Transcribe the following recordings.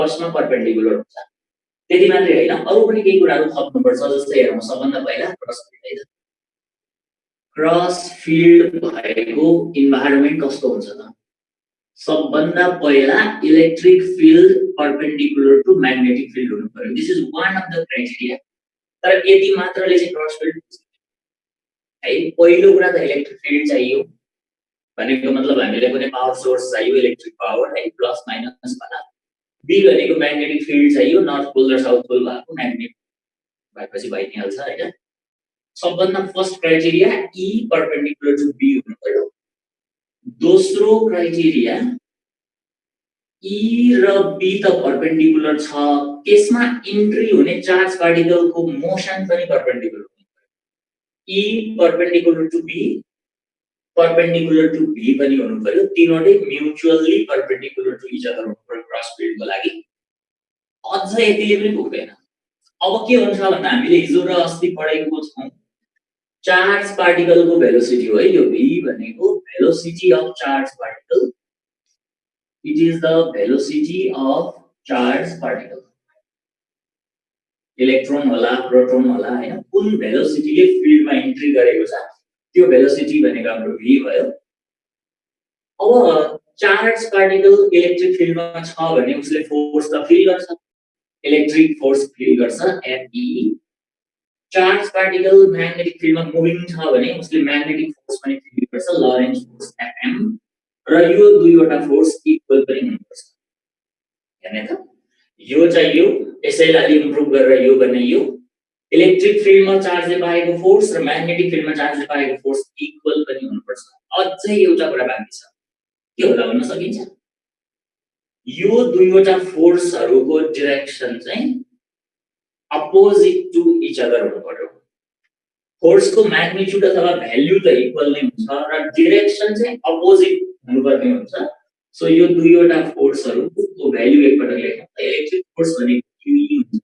क्रसमा perpendicular हुन्छ। त्यति मात्रै होइन, अरू पनि केही कुराहरू थप्नुपर्छ। जस्तै हेरौँ, सबभन्दा पहिला क्रस फिल्ड है त। क्रस फिल्ड भएको इन्भाइरोमेन्ट कस्तो हुन्छ त? सबभन्दा पहिला electric field perpendicular to magnetic field हुनु पर्यो। This is one of the criteria. तर यति मात्रले चाहिँ क्रस फिल्ड है। पहिलो कुरा त इलेक्ट्रिक फिल्ड चाहियो। भनेको मतलब हामीले कुनै पावर सोर्स चाहियो, इलेक्ट्रिक पावर है, प्लस माइनस वाला। बी भनेको म्याग्नेटिक फिल्ड चाहियो, नर्थ पोल र साउथ पोल भएको म्याग्नेट भएपछि भइ नै हाल्छ हैन। सबभन्दा first criteria E perpendicular to B हुनु पर्यो। दोस्रो क्राइटेरिया ई र बी त परपेन्डिकुलर छ, त्यसमा इन्ट्री हुने चार्ज पार्टिकलको मोसन पनि परपेन्डिकुलर हुनु पर्यो। E perpendicular to B, perpendicular to B पनि हुनु पर्यो। तीनवटै mutually perpendicular to each other हुनु पर्यो क्रस फिल्डको लागि। अझ यतिले पनि पुग्दैन। अब के हुन्छ भन्दा हामीले हिजो र अस्ति पढेको छौं, चार्ज पार्टिकलको भेलोसिटी हो है यो v भनेको velocity of charge particle. It is the velocity of charge particle. Electron होला, प्रोटोन होला हैन, कुन भेलोसिटीले फिल्डमा इन्ट्री गरेको छ त्यो भेलोसिटी भनेको हाम्रो v भयो। अब चार्ज पार्टिकल इलेक्ट्रिक फिल्डमा छ भने उसले फोर्स त फिल गर्छ, इलेक्ट्रिक फोर्स फिल गर्छ Fe। चार्ज पार्टिकल म्याग्नेटिक फिल्डमा मुभिङ छ भने उसले म्याग्नेटिक फोर्स पनि फिल गर्छ, लरेन्ज फोर्स Fm। र यो दुईवटा फोर्स इक्वल पनि हुनुपर्छ। हैन त? यो चाहियो, यसैलाई अलि इम्प्रुभ गरेर यो बनाइयो। इलेक्ट्रिक फिल्डमा चार्जले पाएको फोर्स र म्याग्नेटिक फिल्डमा चार्जले पाएको फोर्स इक्वल पनि हुनुपर्छ। अझै एउटा कुरा बाँकी छ, के होला भन्न सकिन्छ? यो दुईवटा फोर्सहरुको डाइरेक्सन चाहिँ अपोजिट टु इच अदर हुनु पर्यो। फोर्सको म्याग्निट्युड अथवा भ्यालु त इक्वल नै हुन्छ र डाइरेक्सन चाहिँ अपोजिट हुनुपर्ने हुन्छ। सो यो दुईवटा फोर्सहरुको भ्यालु एकपटक लेखौँ। इलेक्ट्रिक फोर्स भनेको QE हुन्छ,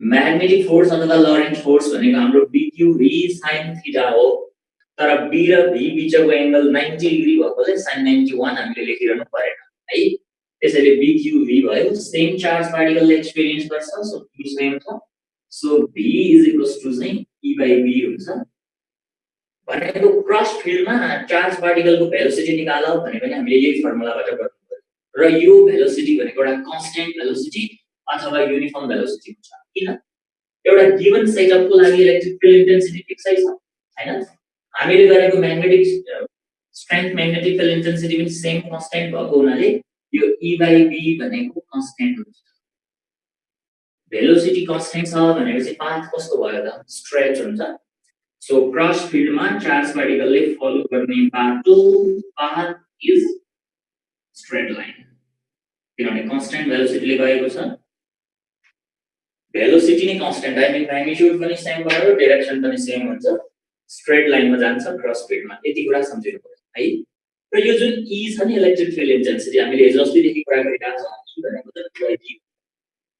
म्याग्नेटिक फोर्स अथवा लरेन्ज फोर्स भनेको हाम्रो BQV sin थीटा हो। तर B र V बीचको एंगल 90 डिग्री भएकोले sin 91 हामीले लेखिरहनु परेन है। त्यसैले BQV भयो। सेम चार्ज पार्टिकलले एक्सपीरियन्स गर्छ, सो Q सेम छ। सो V चाहिँ E/B हुन्छ। भनेको क्रस फिल्डमा चार्ज पार्टिकलको भेलोसिटी निकाल भने पनि हामीले यही फर्मुलाबाट गर्नु पर्यो। र यो भेलोसिटी भनेको एउटा कन्स्ट्यान्ट भेलोसिटी अथवा युनिफर्म भेलोसिटी हुन्छ। किन? एउटा गिवन सेटअपको लागि इलेक्ट्रिक फिल्ड इन्टेन्सिटी फिक्सै छ हैन। हामीले गरेको magnetic strength, magnetic field intensity पनि सेम कन्स्ट्यान्ट भएको हुनाले यो E/B भनेको कन्स्ट्यान्ट हुन्छ। भेलोसिटी कन्स्ट्यान्ट छ भनेपछि पाथ कस्तो भयो त? स्ट्रेट हुन्छ। सो क्रस फिल्डमा चार्ज पार्टिकलले फलो गर्ने बाटो पाथ इज स्ट्रेट लाइन, किनभने कन्स्ट्यान्ट भेलोसिटीले गएको छ। भेलोसिटी नै कन्स्ट्यान्ट है, म्याग्निट्युड पनि सेम भयो, डाइरेक्सन पनि सेम हुन्छ। स्ट्रेट लाइनमा जान्छ क्रस फिल्डमा। यति कुरा सम्झिनु पर्यो है। र यो जुन E छ नि इलेक्ट्रिक फिल्ड इन्टेन्सिटी, हामीले हिजो अस्तिदेखि कुरा गरिरहेका छौं। E भनेको त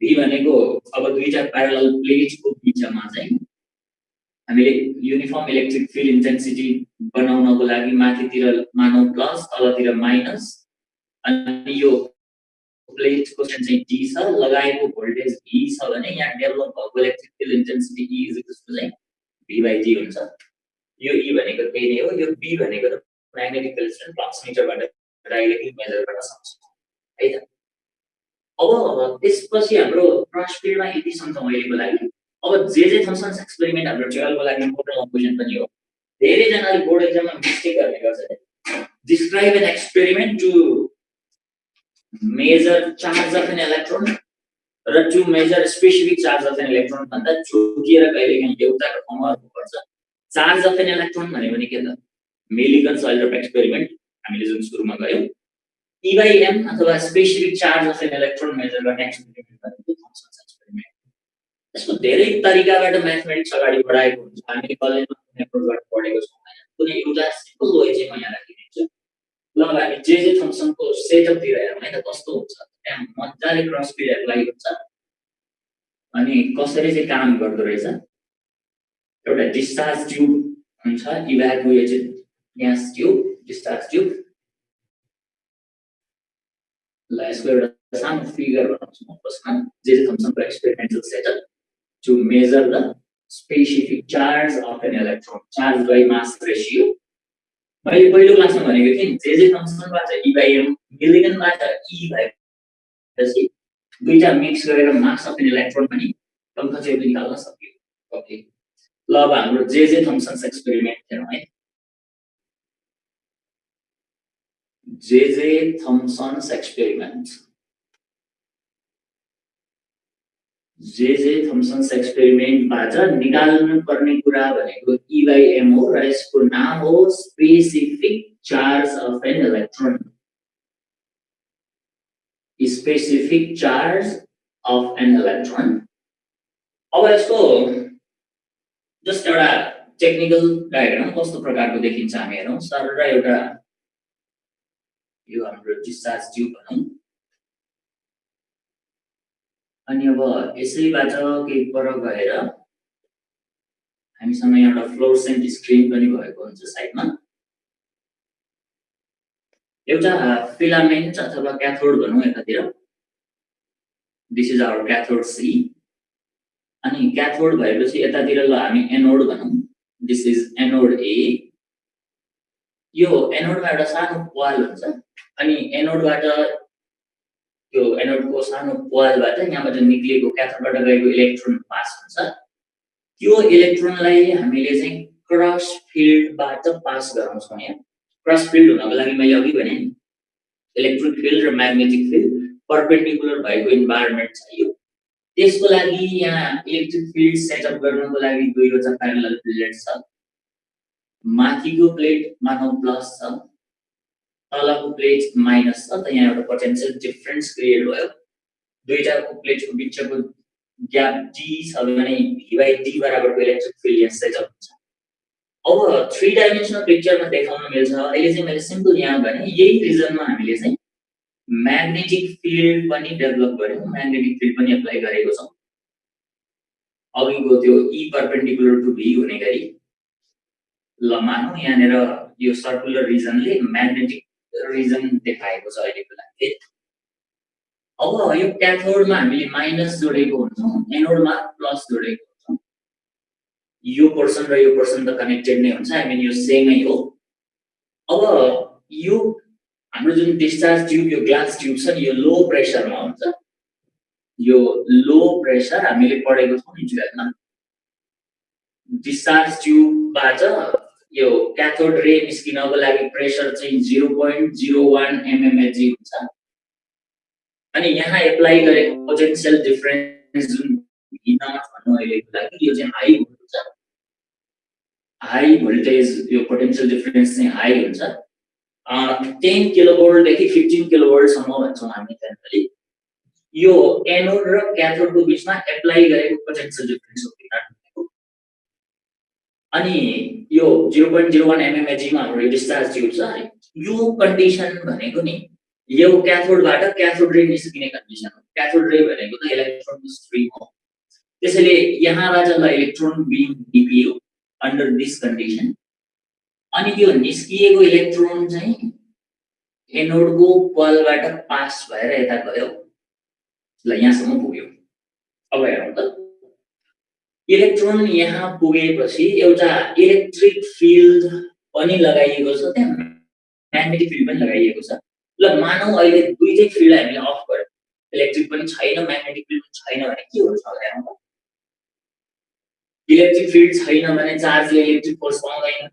V भनेको अब दुईटा प्यारलल प्लेटको बीचमा चाहिँ हामीले युनिफर्म इलेक्ट्रिक फिल्ड इन्टेन्सिटी बनाउनको लागि माथितिर मानौ प्लस, तलतिर माइनस, अनि यो प्लेटको चाहिँ D छ, लगाएको भोल्टेज V छ भने यहाँ डेभलप भएको इलेक्ट्रिक फिल्ड इन्टेन्सिटी E चाहिँ V/G हुन्छ। यो E भनेको त्यही नै हो। यो B भनेको त म्याग्नेटिक फिल्ड स्ट्रेन्थ फ्लक्स मिटरबाट डाइरेक्टली मेजर गर्न सक्छौं है त। अब त्यसपछि हाम्रो क्रस फिल्डमा यति सम्झौं अहिलेको लागि। अब जे थम्सन्स एक्सपेरिमेन्ट हाम्रो 12 को लागि इम्पोर्टेन्ट क्वेशन पनि हो। धेरै जनाले बोर्ड एक्जाममा मिस्टेक गर्ने गर्छ। Describe an experiment to measure charge of an electron र to measure specific charge of an electron भन्दा छोकिएर कहिलेकाहीँ एउटाको ठाउँमा गर्नुपर्छ। चार्ज अफ एन इलेक्ट्रोन भनेको के त? मिलिगन्स अल्टर एक्सपेरिमेन्ट हामीले जुन सुरुमा गयौं। E/m अथवा specific charge of an electron measure गर्ने एक्सपेरिमेन्ट भनेको थम्सन्स एक्सपेरिमेन्ट। यसको धेरै तरिकाबाट म्याथमेटिक्स अगाडि बढाएको हुन्छ। हामीले कलेजमा कुनै एप्रोचबाट पढेको छौं हैन। कुनै एउटा सिम्पल वे चाहिँ म यहाँ राखिदिन्छु। ल हामी जे थम्सनको सेटअपतिर हेरौँ है त कस्तो हुन्छ। त्यहाँ मज्जाले क्रस फिल्ड एप्लाई हुन्छ अनि कसरी चाहिँ काम गर्दो रहेछ। एउटा डिस्चार्ज ट्युब हुन्छ, evacuated gas tube, discharge tube. ल यसको एउटा सानो फिगर बनाउँछु म फर्स्टमा जे थम्सनको experimental setup to measure the specific charge of an electron charge by mass ratio मैले पहिलो क्लासमा भनेको थिएँ जे थम्सनबाट E बाइ M मिलिगनबाट E भएपछि दुईटा मिक्स गरेर मास अफ एन इलेक्ट्रोन पनि कम्फर्टेबली निकाल्न सकियो ओके ल अब हाम्रो जे थम्सन्स एक्सपेरिमेन्ट हेरौँ है जे थम्सन्स एक्सपेरिमेन्ट जे थम्सन्स एक्सपेरिमेन्टबाट निकाल्नु पर्ने कुरा भनेको E बाइ M हो र यसको नाम हो specific charge of an electron specific charge of an electron अब यसको जस्ट एउटा टेक्निकल डायग्राम कस्तो प्रकारको देखिन्छ हामी हेरौँ सर र एउटा यो हाम्रो डिस्चार्ज ट्युब भनौँ अनि अब यसैबाट केही पर गएर हामीसँग एउटा फ्लोरोसेन्ट स्क्रिन पनि भएको हुन्छ साइडमा एउटा फिलामेन्ट अथवा क्याथोड भनौँ यतातिर दिस इज आवर क्याथोड सी अनि क्याथोड भएपछि यतातिर ल हामी एनोड भनौँ दिस इज एनोड ए यो एनोडमा एउटा सानो प्वाल हुन्छ अनि एनोडबाट त्यो एनोडको सानो प्वालबाट यहाँबाट निक्लिएको क्याथोडबाट गएको इलेक्ट्रोन पास हुन्छ त्यो इलेक्ट्रोनलाई हामीले चाहिँ क्रस फिल्डबाट पास गराउँछौँ यहाँ क्रस फिल्ड हुनको लागि मैले अघि भने नि इलेक्ट्रिक फिल्ड र म्याग्नेटिक फिल्ड परपेन्डिकुलर भएको इन्भाइरोमेन्ट चाहियो त्यसको लागि यहाँ इलेक्ट्रिक फिल्ड सेटअप गर्नको लागि दुईवटा प्यारलल प्लेट छ माथिको प्लेट मानौ प्लस छ तलको प्लेट माइनस छ त यहाँ एउटा पोटेन्शियल डिफरेन्स क्रिएट भयो दुईटाको प्लेटको बिचको ग्याप d छ भने v by d बराबरको इलेक्ट्रिक फिल्ड यहाँ सेटअप हुन्छ अब 3 डाइमेन्सनल पिक्चरमा देखाउन मिल्छ अहिले चाहिँ मैले सिम्पल यहाँ भने यही रिजनमा हामीले चाहिँ म्याग्नेटिक फिल्ड पनि डेभलप गर्यौं म्याग्नेटिक फिल्ड पनि एप्लाई गरेको छौं अघिको त्यो E परपेन्डिकुलर टु V हुने गरी ल मानौ यहाँनेर यो सर्कुलर रिजनले म्याग्नेटिक रिजन देखाएको छ अहिलेको लागि अब यो क्याथोडमा हामीले माइनस जोडेको हुन्छौं एनोडमा प्लस जोडेको हुन्छौं यो पोर्सन र यो पोर्सन त कनेक्टेड नै हुन्छ आई मिन यो सेमै हो अब यो हाम्रो जुन डिस्चार्ज ट्युब यो ग्लास ट्युब छ नि यो लो प्रेसरमा हुन्छ यो लो प्रेसर हामीले पढेको छौं नि ट्वेल्भमा डिस्चार्ज ट्युबबाट यो क्याथोड रे निस्किनको लागि प्रेसर चाहिँ 0.01 mmHg हुन्छ अनि यहाँ एप्लाई गरेको पोटेन्शियल डिफरेन्स जुन V0 भन्नु अहिलेको लागि यो चाहिँ हाई हुन्छ हाई भोल्टेज यो पोटेन्शियल डिफरेन्स चाहिँ हाई हुन्छ 10 किलोभोल्ट देखि 15 किलोभोल्ट सम्म भन्छौं हामी जनरली यो एनोड र क्याथोडको बीचमा एप्लाई गरेको पोटेन्शियल डिफरेन्स हो V0 अनि यो 0.01 mmHg मा हाम्रो डिस्चार्ज ट्युब छ यो कन्डिसन भनेको नि यो क्याथोडबाट क्याथोड रे निस्किने कन्डिसन हो क्याथोड रे भनेको त इलेक्ट्रोनको स्ट्रिम हो त्यसैले यहाँबाट ल इलेक्ट्रोन बीम निक्लियो अन्डर दिस कन्डिसन अनि त्यो निस्किएको इलेक्ट्रोन चाहिँ एनोडको प्वालबाट पास भएर यता गयो ल यहाँसम्म पुग्यो अब हेरौँ त इलेक्ट्रोन यहाँ पुगेपछि एउटा इलेक्ट्रिक फिल्ड पनि लगाइएको छ त्यहाँ म्याग्नेटिक फिल्ड पनि लगाइएको छ ल मानौ अहिले दुईटै फिल्ड हामीले अफ गर्यौं इलेक्ट्रिक पनि छैन म्याग्नेटिक फिल्ड पनि छैन भने के हुन्छ होला हेरौँ त इलेक्ट्रिक फिल्ड छैन भने चार्जले इलेक्ट्रिक फोर्स पाउँदैन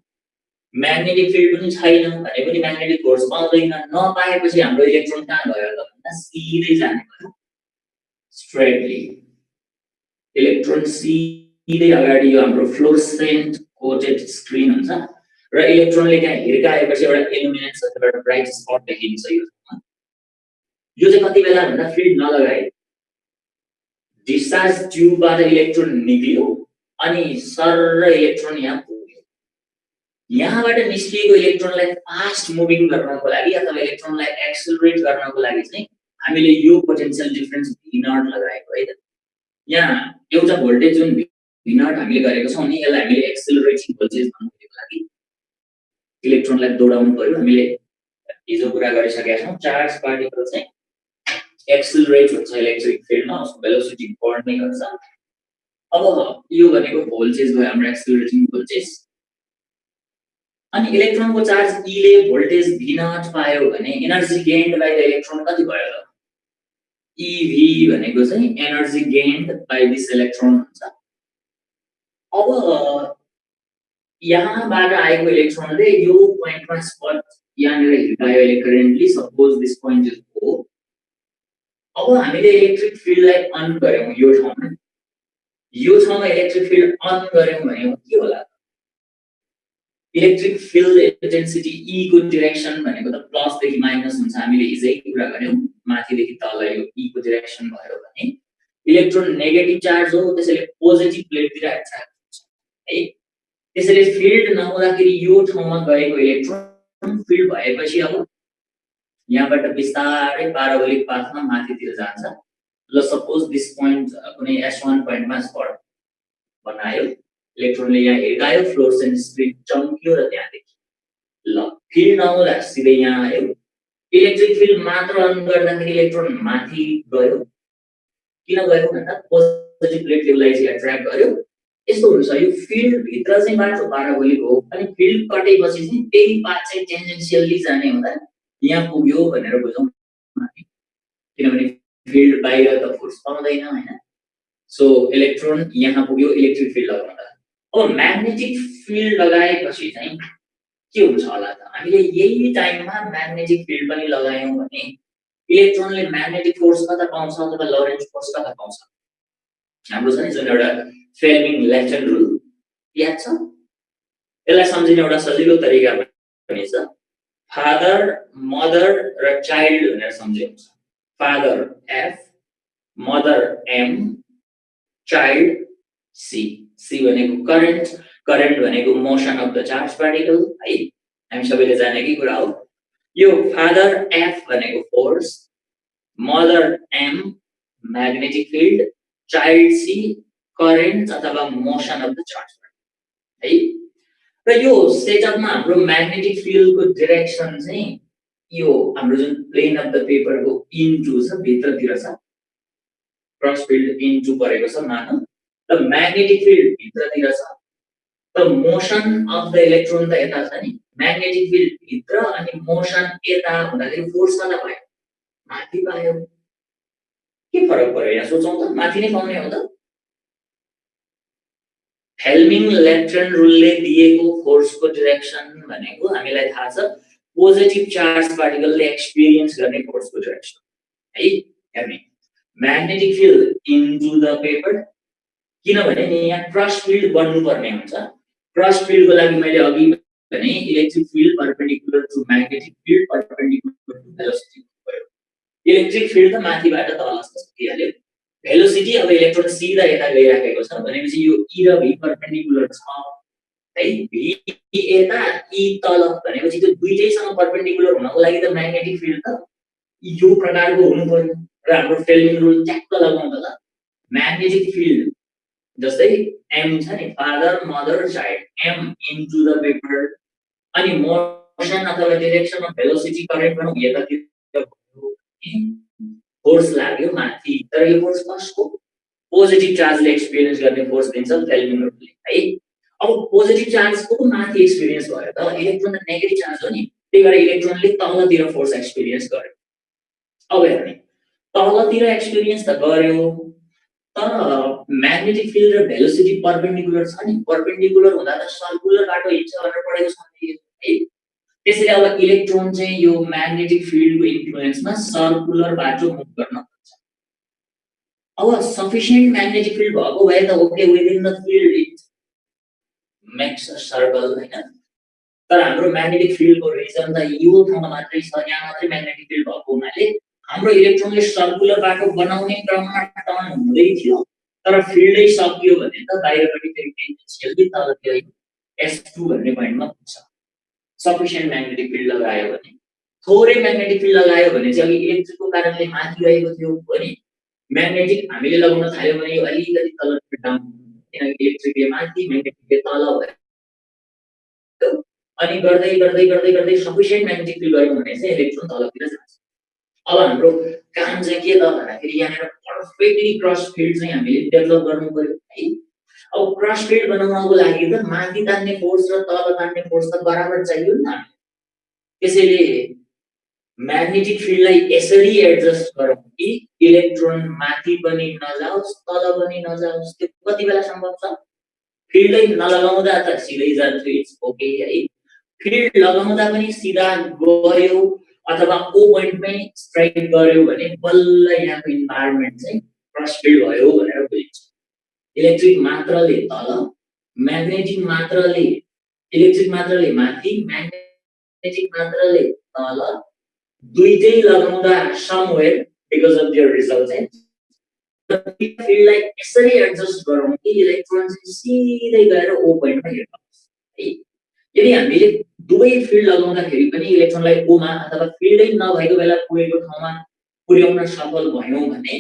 म्याग्नेटिक फिल्ड पनि छैन भने पनि म्याग्नेटिक फोर्स पाउँदैन नपाएपछि हाम्रो इलेक्ट्रोन कहाँ गयो त भन्दा सिधै जाने भयो स्ट्रेटली इलेक्ट्रोन सिधै अगाडि यो हाम्रो फ्लोरोसेन्ट कोटेड स्क्रिन हुन्छ र इलेक्ट्रोनले त्यहाँ हिर्काएपछि एउटा इल्युमिनेन्स अथवा एउटा ब्राइट स्पट देखिन्छ यो चाहिँ कति बेला भन्दा फिल्ड नलगाए डिस्चार्ज ट्युबबाट इलेक्ट्रोन निक्लियो अनि सर इलेक्ट्रोन यहाँ पुग्यो यहाँबाट निस्किएको इलेक्ट्रोनलाई फास्ट मुभिङ गर्नको लागि अथवा इलेक्ट्रोनलाई एक्सेलरेट गर्नको लागि चाहिँ हामीले यो पोटेन्शियल डिफरेन्स V0 लगाएको है त यहाँ एउटा भोल्टेज जुन V0 हामीले गरेको छौं नि यसलाई हामीले एक्सेलरेटिङ भोल्टेज भन्नुको लागि इलेक्ट्रोनलाई दौडाउनु पर्यो हामीले हिजो कुरा गरिसकेका छौं चार्ज पार्टिकल चाहिँ एक्सिलरेट हुन्छ इलेक्ट्रिक फिल्डमा, उसको भेलोसिटी बढ्ने गर्छ। अब यो भनेको भोल्टेज भयो हाम्रो एक्सिलरेटिङ भोल्टेज। अनि इलेक्ट्रोनको चार्ज E ले भोल्टेज V नट पायो भने energy gained by the electron कति भयो त? EV भनेको चाहिँ energy gained by this electron हुन्छ। अब यहाँबाट आएको इलेक्ट्रोनले यो पोइन्टमा स्पट यहाँनिर हिर्कायो इलेक्ट्रोनले, suppose this point is O। अब हामीले इलेक्ट्रिक फिल्डलाई अन गर्यौं यो ठाउँमा इलेक्ट्रिक फिल्ड अन गर्यौं भने के होला? इलेक्ट्रिक फिल्ड इन्टेन्सिटी E को डाइरेक्सन भनेको त प्लस देखि माइनस हुन्छ। हामीले हिजै कुरा गर्यौं, माथिदेखि तल यो E को डाइरेक्सन भयो भने इलेक्ट्रोन नेगेटिभ चार्ज हो, त्यसैले पोजिटिभ प्लेटतिर एट्र्याक्ट हुन्छ है। त्यसैले फिल्ड नहुँदाखेरि यो ठाउँमा गएको इलेक्ट्रोन फिल्ड भएपछि अब यहाँबाट बिस्तारै प्याराबोलिक पाथमा माथितिर जान्छ। ल सपोज दिस पोइन्ट कुनै S1 पोइन्टमा स्पट बनायो, इलेक्ट्रोनले यहाँ हिर्कायो, फ्लोरोसेन्ट स्क्रिन चम्कियो र त्यहाँदेखि ल फिल्ड नहुँदा सिधै यहाँ आयो। इलेक्ट्रिक फिल्ड मात्र अन गर्दाखेरि इलेक्ट्रोन माथि गयो। किन गयो भन्दा पोजिटिभ प्लेटले उसलाई एट्र्याक्ट गर्यो। यस्तो हुन्छ, यो फिल्ड भित्र चाहिँ बाटो प्याराबोलिक हो, अनि फिल्ड कटेपछि चाहिँ त्यही पाथ चाहिँ टेन्जेन्सियली जाने हुँदा यहाँ पुग्यो भनेर बुझौँ। किनभने फिल्ड बाहिर त फोर्स पाउँदैन हैन। सो इलेक्ट्रोन यहाँ पुग्यो इलेक्ट्रिक फिल्ड लगाउँदा। अब म्याग्नेटिक फिल्ड लगाएपछि चाहिँ के हुन्छ होला त? हामीले यही टाइममा म्याग्नेटिक फिल्ड पनि लगायौं भने इलेक्ट्रोनले म्याग्नेटिक फोर्स कता पाउँछ अथवा लरेन्ज फोर्स कता पाउँछ? हाम्रो छ नि जुन एउटा फेल्मिङ लेफ्टन रुल याद छ? यसलाई सम्झिने एउटा सजिलो तरिका पनि छ। फादर, मदर र चाइल्ड भनेर सम्झिन्छ। Father F, mother M, child C। C भनेको करेन्ट, करेन्ट भनेको motion of the charge particle है, हामी सबैले जानेकै कुरा हो। यो फादर F भनेको force, mother M magnetic field, child C current अथवा motion of the charge particle है। र यो सेटअपमा हाम्रो म्याग्नेटिक फिल्डको डाइरेक्सन चाहिँ यो हाम्रो जुन प्लेन अफ द पेपरको इन्टु छ, भित्रतिर छ, क्रस फिल्ड इन्टु परेको छ मानौ, त म्याग्नेटिक फिल्ड भित्रतिर छ। त मोसन अफ द इलेक्ट्रोन त यता छ नि, म्याग्नेटिक फिल्ड भित्र अनि मोसन यता हुँदाखेरि फोर्स कता पायो? माथि पायो। के फरक पर्यो यहाँ सोचौं त? माथि नै पाउने हो त? फेल्मिङ लेफ्टन रुलले दिएको फोर्सको डाइरेक्सन भनेको हामीलाई थाहा छ पोजिटिभ चार्ज पार्टिकलले एक्सपिरियन्स गर्ने फोर्सको डाइरेक्सन है। हेर्नु, magnetic field into the paper, किनभने नि यहाँ क्रस फिल्ड बन्नुपर्ने हुन्छ। क्रस फिल्डको लागि मैले अघि भने electric field perpendicular to magnetic field perpendicular to velocity भयो। इलेक्ट्रिक फिल्ड त माथिबाट तल सकिहाल्यो, भेलोसिटी अब इलेक्ट्रोन सिधा यता गइराखेको छ भनेपछि यो E र V परपेन्डिकुलर छ है। V यता E तल भनेपछि त्यो दुईटैसँग परपेन्डिकुलर हुनको लागि त म्याग्नेटिक फिल्ड त यो प्रकारको हुनु पर्यो। र हाम्रो फेल्मिङ रुल ट्याक्क लगाउँ त म्याग्नेटिक फिल्ड जस्तै M छ नि, father mother child, M into the paper, अनि मोसन अथवा डाइरेक्सन अफ भेलोसिटी करेन्ट भनौँ यतातिर फोर्स लाग्यो माथि, तर यो फोर्स कसको? पोजिटिभ चार्जले एक्सपिरियन्स गर्ने फोर्स दिन्छ फेल्मिङ रुलले है। अब पोजिटिभ चार्जको माथि एक्सपिरियन्स भयो त इलेक्ट्रोन त नेगेटिभ चार्ज हो नि, त्यही भएर इलेक्ट्रोनले तलतिर फोर्स एक्सपिरियन्स गर्यो। अब हेर्नु, तलतिर एक्सपिरियन्स त गर्यो, तर म्याग्नेटिक फिल्ड र भेलोसिटी परपेन्डिकुलर छ नि, परपेन्डिकुलर हुँदा त सर्कुलर बाटो हिँड्छ भनेर पढेको छ है। त्यसैले अब इलेक्ट्रोन चाहिँ यो म्याग्नेटिक फिल्डको इन्फ्लुएन्समा सर्कुलर बाटो मुभ गर्न सक्छ। अब सफिसिएन्ट म्याग्नेटिक फिल्ड भएको भए त okay, within the filled it makes a circle हैन। तर हाम्रो म्याग्नेटिक फिल्डको रिजन त यो ठाउँमा मात्रै छ, यहाँ मात्रै म्याग्नेटिक फिल्ड भएको हुनाले हाम्रो इलेक्ट्रोनले सर्कुलर बाटो बनाउने क्रममा टर्न हुँदै थियो, तर फिल्डै सकियो भने त बाहिरपट्टि फेरि टेन्जेन्सियली तलतिर S2 भन्ने पोइन्टमा पुग्छ। सफिसिएन्ट म्याग्नेटिक फिल्ड लगायो भने, थोरै म्याग्नेटिक फिल्ड लगायो भने चाहिँ अघि इलेक्ट्रिकको कारणले माथि गएको थियो भने म्याग्नेटिक हामीले लगाउन थाल्यो भने यो अलिकति तलतिर डाउन, किनकि इलेक्ट्रिकले माथि म्याग्नेटिकले तल भयो। अनि गर्दै गर्दै गर्दै गर्दै सफिसिएन्ट म्याग्नेटिक फिल्ड गऱ्यो भने चाहिँ इलेक्ट्रोन तलतिर जान्छ। अब हाम्रो काम चाहिँ के त भन्दाखेरि यहाँनिर पर्फेक्टली क्रस फिल्ड चाहिँ हामीले डेभलप गर्नु पर्यो है। अब क्रस फिल्ड बनाउनको लागि त माथि तान्ने फोर्स र तल तान्ने फोर्स त बराबर चाहियो नि त। त्यसैले म्याग्नेटिक फिल्डलाई यसरी एडजस्ट गरौँ कि इलेक्ट्रोन माथि पनि नजाओस् तल पनि नजाओस्। त्यो कति बेला सम्भव छ? फिल्डै नलगाउँदा त सिधै जान्छ, इट्स ओके है। फिल्ड लगाउँदा पनि सिधा गयो अथवा ओ पोइन्टमै स्ट्राइक गर्यो भने बल्ल यहाँको इन्भाइरोमेन्ट चाहिँ क्रस फिल्ड भयो भनेर बुझिन्छ। इलेक्ट्रिक मात्रले तल, म्याग्नेटिक मात्रले इलेक्ट्रिक मात्रले माथि, म्याग्नेटिक मात्रले तल, दुईटै लगाउँदा somewhere because of there result चाहिँ फिल्डलाई यसरी एडजस्ट गरौँ कि इलेक्ट्रोन चाहिँ सिधै गएर ओ पोइन्टमा हिर्काओस् है। यदि हामीले दुवै फिल्ड लगाउँदाखेरि पनि इलेक्ट्रोनलाई ओमा अथवा फिल्डै नभएको बेला पुगेको ठाउँमा पुर्याउन सफल भयौँ भने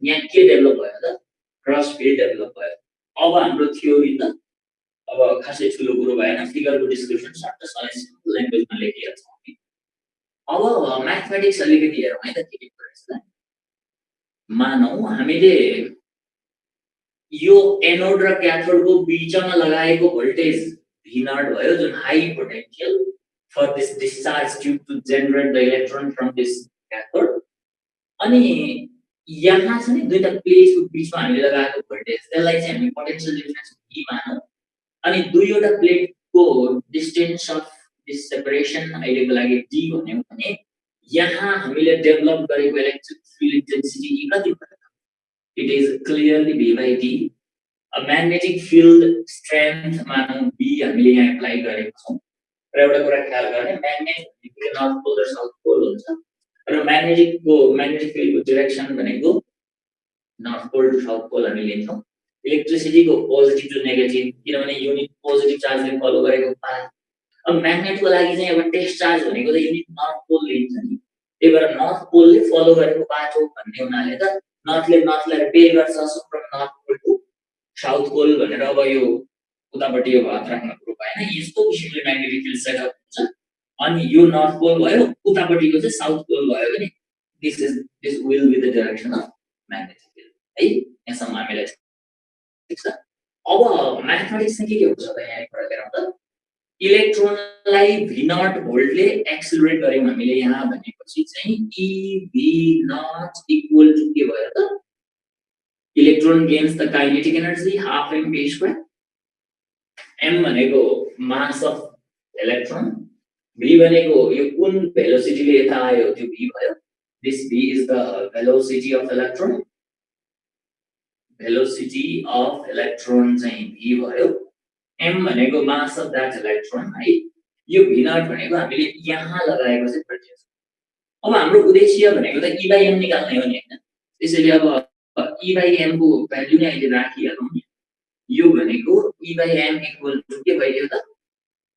यहाँ के डेभलप भयो त? क्रस फिल्ड डेभलप भयो। अब हाम्रो थ्योरी त अब खासै ठुलो कुरो भएन, फिगरको डिस्क्रिप्सन सर्ट सिम्पल ल्याङ्ग्वेजमा लेखिहाल्छ। अब म्याथमेटिक्स अलिकति हेरौँ है त के के रहेछ त। मानौँ हामीले यो एनोड र क्याथोडको बीचमा लगाएको भोल्टेज V0 भयो जुन high potential for this discharge tube to generate the electron from this cathode. अनि यहाँ छ नि दुईटा प्लेटको बीचमा हामीले लगाएको भोल्टेज, त्यसलाई चाहिँ हामी पोटेन्शियल डिफरेन्स V मानौँ। अनि दुईवटा प्लेटको डिस्टेन्स अफ दिस सेपरेसन अहिलेको लागि D भन्यौँ भने यहाँ हामीले डेभलप गरेको इलेक्ट्रिक फिल्ड इन्टेन्सिटी कति भयो? It is clearly V by D. A magnetic field strength मानौँ B हामीले यहाँ एप्लाई गरेको छौँ। र एउटा कुरा ख्याल गर्ने, म्याग्नेट भनेको नर्थ पोल र साउथ पोल हुन्छ र म्याग्नेटिक फिल्डको डाइरेक्सन भनेको north pole to south pole हामी लिन्छौँ। इलेक्ट्रिसिटीको पोजिटिभ टु नेगेटिभ, किनभने युनिट पोजिटिभ चार्जले फलो गरेको पाथ। अब म्याग्नेटको लागि चाहिँ अब टेस्ट चार्ज भनेको त युनिट नर्थ पोल लिन्छ नि, त्यही भएर नर्थ पोलले फलो गरेको पाथ हो भन्ने हुनाले त नर्थले नर्थलाई रिपेयर गर्छ from north pole to south pole भनेर अब यो उतापट्टि यो हात राख्न कुरो भएन। यस्तो किसिमले म्याग्नेटिक फिल्ड सेटअप हुन्छ। अनि यो नर्थ पोल भयो, उतापट्टिको चाहिँ साउथ पोल भयो भने this will be the direction of magnetic field है। यहाँसम्म हामीलाई ठिक छ। अब म्याथमेटिक्समा के हुन्छ त यहाँ एक कुरा हेरौँ त। इलेक्ट्रोनलाई V0 भोल्टले एक्सिलरेट गर्यौँ हामीले यहाँ भनेपछि चाहिँ E V0 इक्वल टु के भयो त? Electron gains the kinetic energy half m² m भनेको मास अफ इलेक्ट्रोन, v भनेको यो कुन भेलोसिटीले यता आयो त्यो v भयो। This v is the velocity of electron, velocity of electron चाहिँ v भयो। m भनेको मास अफ दैट इलेक्ट्रोन है। यो V0 भनेको हामीले यहाँ लगाएको चाहिँ भोल्टेज। अब हाम्रो उद्देश्य भनेको त E by m निकाल्ने हो नि हैन। त्यसैले अब E by m को भ्यालु नै अहिले राखिहालौँ नि। यो भनेको E by m equal to के भयो त?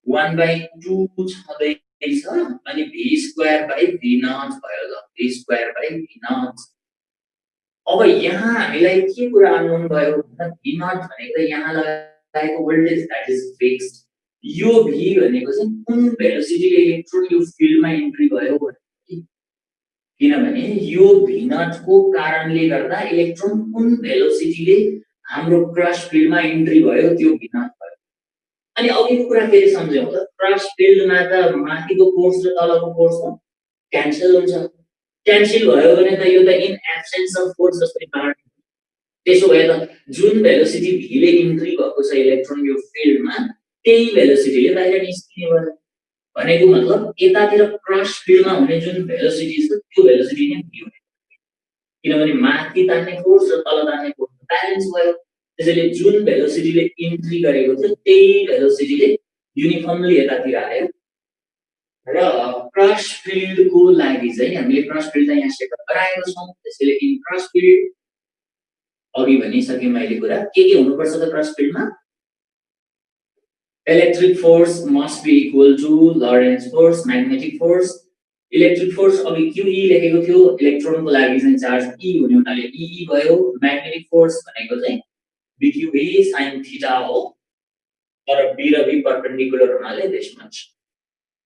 1/2 छँदैछ अनि v² by V0 भयो ल। v² by V0। अब यहाँ हामीलाई के कुरा अननोन भयो त? V0 भनेको त यहाँ लगाएको भोल्टेज दैट इज फिक्स्ड। यो v भनेको चाहिँ कुन भेलोसिटीले इलेक्ट्रोन यो फिल्डमा इन्ट्री भयो भने, किनभने यो V0 को कारणले गर्दा इलेक्ट्रोन कुन भेलोसिटीले हाम्रो क्रस फिल्डमा इन्ट्री भयो त्यो V0 भयो। अनि अघिको कुरा फेरि सम्झौँ त, क्रस फिल्डमा त माथिको फोर्स र तलको फोर्स क्यान्सल हुन्छ। क्यान्सल भयो भने त यो त इन एब्सेन्स अफ फोर्स जस्तै पार्ट। त्यसो भए त जुन भेलोसिटी v ले इन्ट्री भएको छ इलेक्ट्रोन यो फिल्डमा त्यही भेलोसिटीले बाहिर निस्किने भयो। भनेको मतलब यतातिर क्रस फिल्डमा हुने जुन भेलोसिटी छ त्यो भेलोसिटी नै v हो। किनभने माथि तान्ने फोर्स र तल तान्ने फोर्स ब्यालेन्स भयो। त्यसैले जुन भेलोसिटीले इन्ट्री गरेको थियो त्यही भेलोसिटीले युनिफर्मली यतातिर आयो। र क्रस फिल्डको लागि चाहिँ हामीले क्रस फिल्ड यहाँ सेटअप गराएको छौँ। त्यसैले इन क्रस फिल्ड अघि भनिसके मैले कुरा के हुनुपर्छ त क्रस फिल्डमा? Electric force must be equal to Lorentz force, magnetic force. Electric force अघि QE लेखेको थियो, इलेक्ट्रोनको लागि चाहिँ चार्ज E हुने हुनाले EE भयो। म्याग्नेटिक फोर्स भनेको चाहिँ BQE sin थीटा हो, तर B र B परपेन्डिकुलर हुनाले दिस मच।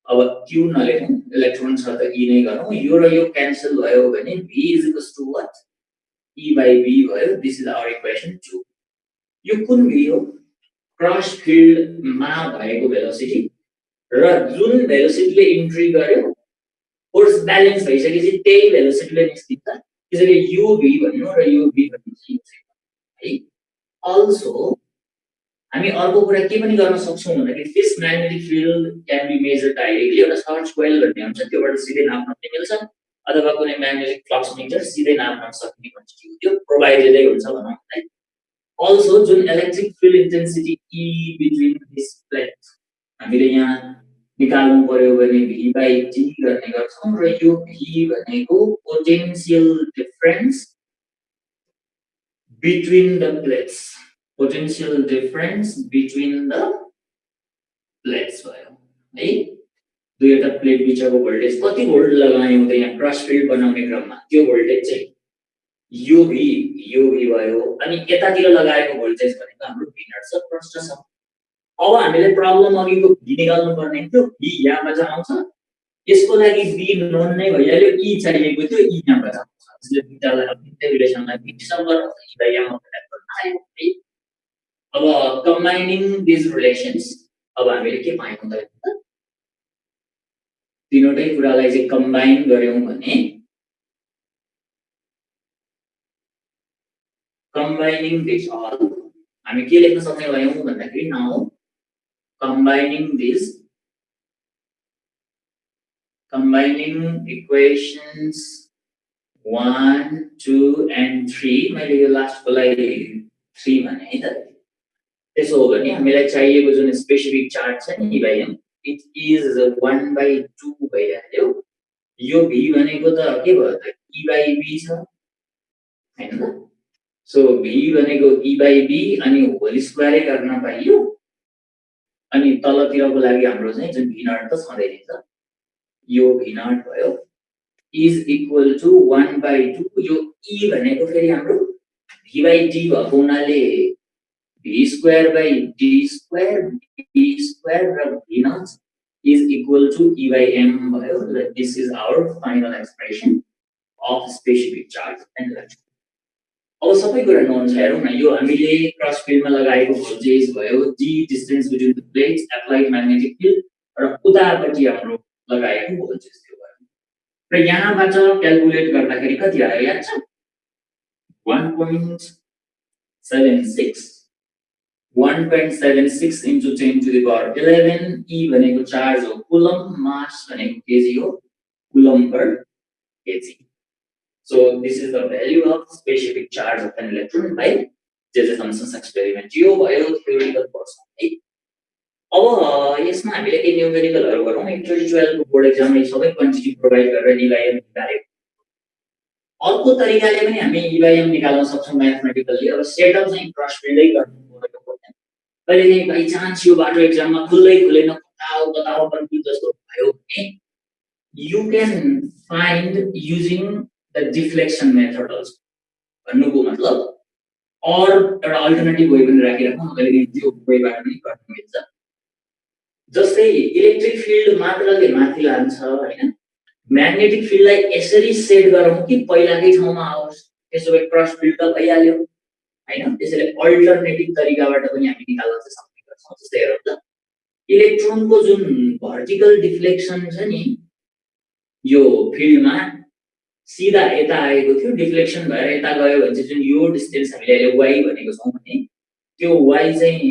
अब q नलेखौँ इलेक्ट्रोन छ त e नै गरौँ यो र यो क्यान्सल भयो भने v is equals to what e by b भयो दिस इज आवर इक्वेसन 2 यो कुन v हो क्रस फिल्ड मा भएको भेलोसिटी र जुन भेलोसिटीले इन्ट्री गर्यो फोर्स ब्यालेन्स भइसकेपछि त्यही भेलोसिटीले निस्किन्छ त्यसैले यो v भन्नु र यो v भन्नु है अल्सो हामी अर्को कुरा के पनि गर्न सक्छौं भन्दाखेरि this magnetic field can be measure directly एउटा सर्च कोइल भन्ने हुन्छ त्योबाट सिधै नाप्न मिल्छ अथवा कुनै म्याग्नेटिक फ्लक्स मिटर सिधै नाप्न सक्ने क्वान्टिटी हो त्यो प्रोभाइडेडै हुन्छ भनौं है अल्सो जुन electric field intensity E between this plate हामीले यहाँ निकाल्नु पर्यो भने V by T गर्ने गर्छौं र यो V भनेको potential difference between the plates potential difference between the plates भयो है दुईवटा प्लेट बीचको भोल्टेज कति भोल्ट लगायौं त यहाँ क्रस फिल्ड बनाउने क्रममा त्यो भोल्टेज चाहिँ यो V भयो अनि यतातिर लगाएको भोल्टेज भनेको हाम्रो V नट छ प्रश्न छ अब हामीले प्रब्लम अघिको V निकाल्नु पर्ने थियो V यहाँबाट आउँछ यसको लागि V नोन नै भइहाल्यो E चाहिएको थियो E यहाँबाट आउँछ त्यसले दुईटालाई अब दुईटा रिलेसनलाई फिक्सन गर्न E यहाँ आयो है अब कम्बाइनिङ दिस रिलेसन्स अब हामीले के पायौं त तीनवटै कुरालाई चाहिँ कम्बाइन गर्यौं भने कम्बाइनिङ दिस अल हामी के लेख्न सक्ने भयौं भन्दाखेरि नाउ combining equations 1 2 and 3 मैले यो लास्ट को लागि 3 भने है त त्यसो हो भने हामीलाई चाहिएको जुन स्पेसिफिक चार्ज छ नि E/m इट इज 1/2 भइहाल्यो यो V भनेको त के भयो त E/b छ हैन त सो V भनेको E/b अनि होल स्क्वायर गर्न पाइयो अनि तलतिरको लागि हाम्रो चाहिँ जुन V नट त छँदै रहेछ यो V नट भयो is equal to 1/2 यो E भनेको फेरि हाम्रो V by D भएको हुनाले V square by D square B square र V nought is equal to E by m भयो this is our final expression of specific charge and electric अब सबै कुरा नोन छ हेरौं न यो हामीले क्रस फिल्डमा लगाएको भोल्टेज भयो d distance between the plates applied magnetic field र उतापट्टि हाम्रो लगाएको भोल्टेज थियो र यहाँबाट क्याल्कुलेट गर्दाखेरि कति आयो याद छ 1.76 into 10 to the power 11 E भनेको चार्ज हो कुलम मास भनेको केजी हो coulomb per kg so this is the value of specific charge of an electron by J.J. Thomson's experiment यो भयो theoretical portion है अब यसमा हामीले के न्यूमेरिकलहरु गरौँ 2012 को बोर्ड एक्जामले सबै क्वान्टिटी प्रोवाइड गरेर E/m निकालेको अर्को तरिकाले पनि हामी E/m निकाल्न सक्छौं म्याथमेटिकली अब सेटअप चाहिँ क्रस फिल्डै गर्नु पर्यो कहिले चाहिँ बाइ चान्स यो बाटो एक्जाममा खुलेन बताओ कन्फ्युज जस्तो भयो भने you can find using the deflection method also भन्नुको मतलब और एउटा अल्टरनेटिभ वे पनि राखिराखौँ कहिले त्यो वेबाट पनि गर्न मिल्छ जस्तै इलेक्ट्रिक फिल्ड मात्रले माथि लान्छ हैन म्याग्नेटिक फिल्डलाई यसरी सेट गरौँ कि पहिलाकै ठाउँमा आओस् त्यसो भए क्रस फिल्ड त भइहाल्यो हैन त्यसैले अल्टरनेटिभ तरिकाबाट पनि हामी निकाल्न सक्ने गर्छौं जस्तै हेरौँ त इलेक्ट्रोनको जुन भर्टिकल डिफ्लेक्सन छ नि यो फिल्डमा सिधा यता आएको थियो डिफ्लेक्सन भएर यता गयो भने चाहिँ जुन यो डिस्टेन्स हामीले अहिले y भनेको छौं भने त्यो y चाहिँ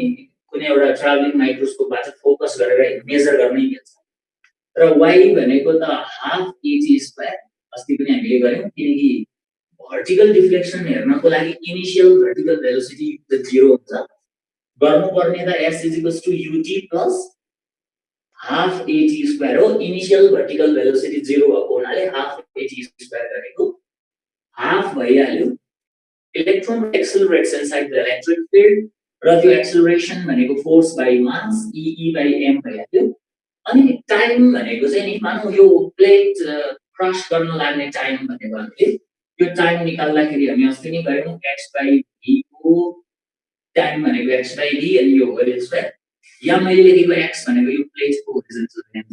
कुनै एउटा ट्राभलिङ माइक्रोस्कोपबाट फोकस गरेर मेजर गर्नै मिल्छ र y भनेको त हाफ kg स्क्वायर अस्ति पनि हामीले गर्यौं किनकि भर्टिकल डिफ्लेक्सन हेर्नको लागि इनिशियल भर्टिकल भेलोसिटी त 0 हुन्छ गर्नुपर्ने त s ut + half at square हो इनिशियल भर्टिकल भेलोसिटी 0 भएको हुनाले हाफ at स्क्वायर गरेको हाफ भइहाल्यो electron accelerates inside the electric field र त्यो एक्सेलरेसन भनेको force by mass e by m भइहाल्यो अनि टाइम भनेको चाहिँ नि मानौ यो प्लेट क्रस गर्न लाग्ने टाइम भनेको हामीले यो टाइम निकाल्दाखेरि हामी अस्ति नै गर्यौं x by v को टाइम भनेको x by v अनि यो होल स्क्वायर यहाँ मैले लेखेको x भनेको यो प्लेटको होरिजोन्टल लेन्थ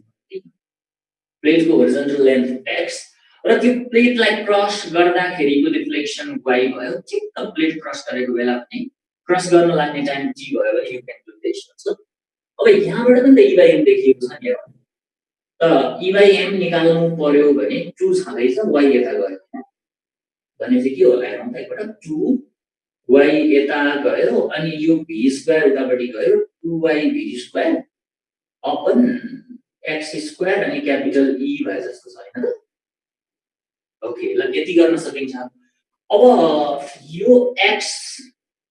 प्लेटको होरिजोन्टल लेन्थ x र त्यो प्लेटलाई क्रस गर्दाखेरिको डिफ्लेक्सन y भयो। ठिक्क प्लेट क्रस गरेको बेला पनि क्रस गर्न लाग्ने टाइम t भयो भने यु क्यान डु दिस। अब यहाँबाट पनि त e by m देखिएको छ नि। त e by m निकाल्नु पर्यो भने 2 छँदैछ y यता गयो भने चाहिँ के होला हेरौँ त एकपटक 2 y यता गयो अनि यो v स्क्वायर उतापटि गयो 2y v square upon x square अनि क्यापिटल E भए जस्तो छ हैन त। ओके ल यति गर्न सकिन्छ। अब यो x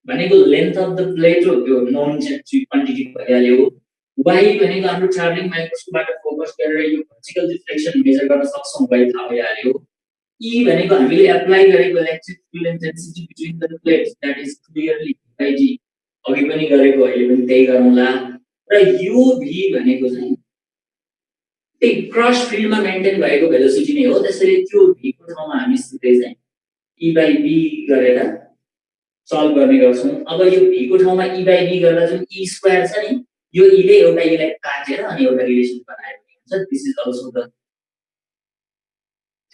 भनेको लेन्थ अफ द प्लेट हो, त्यो नोन क्वान्टिटी भइहाल्यो। y भनेको हाम्रो ट्राभलिङ माइक्रोस्कोपबाट फोकस गरेर यो भर्टिकल डिफ्लेक्सन मेजर गर्न सक्छौं, y थाहा भइहाल्यो। E भनेको हामीले एप्लाई गरेको electric field intensity between the plates that is clearly id अघि पनि गरेको अहिले पनि त्यही गरौँला। र यो v भनेको चाहिँ त्यही क्रस फिल्डमा मेन्टेन भएको भेलोसिटी नै हो। त्यसैले त्यो v को ठाउँमा हामी सिधै चाहिँ e by b गरेर सल्भ गर्ने गर्छौं। अब यो v को ठाउँमा e by b गर्दा जुन e स्क्वायर छ नि यो e ले एउटा e लाई काटेर अनि एउटा रिलेसन बनाएको हुन्छ। This is also the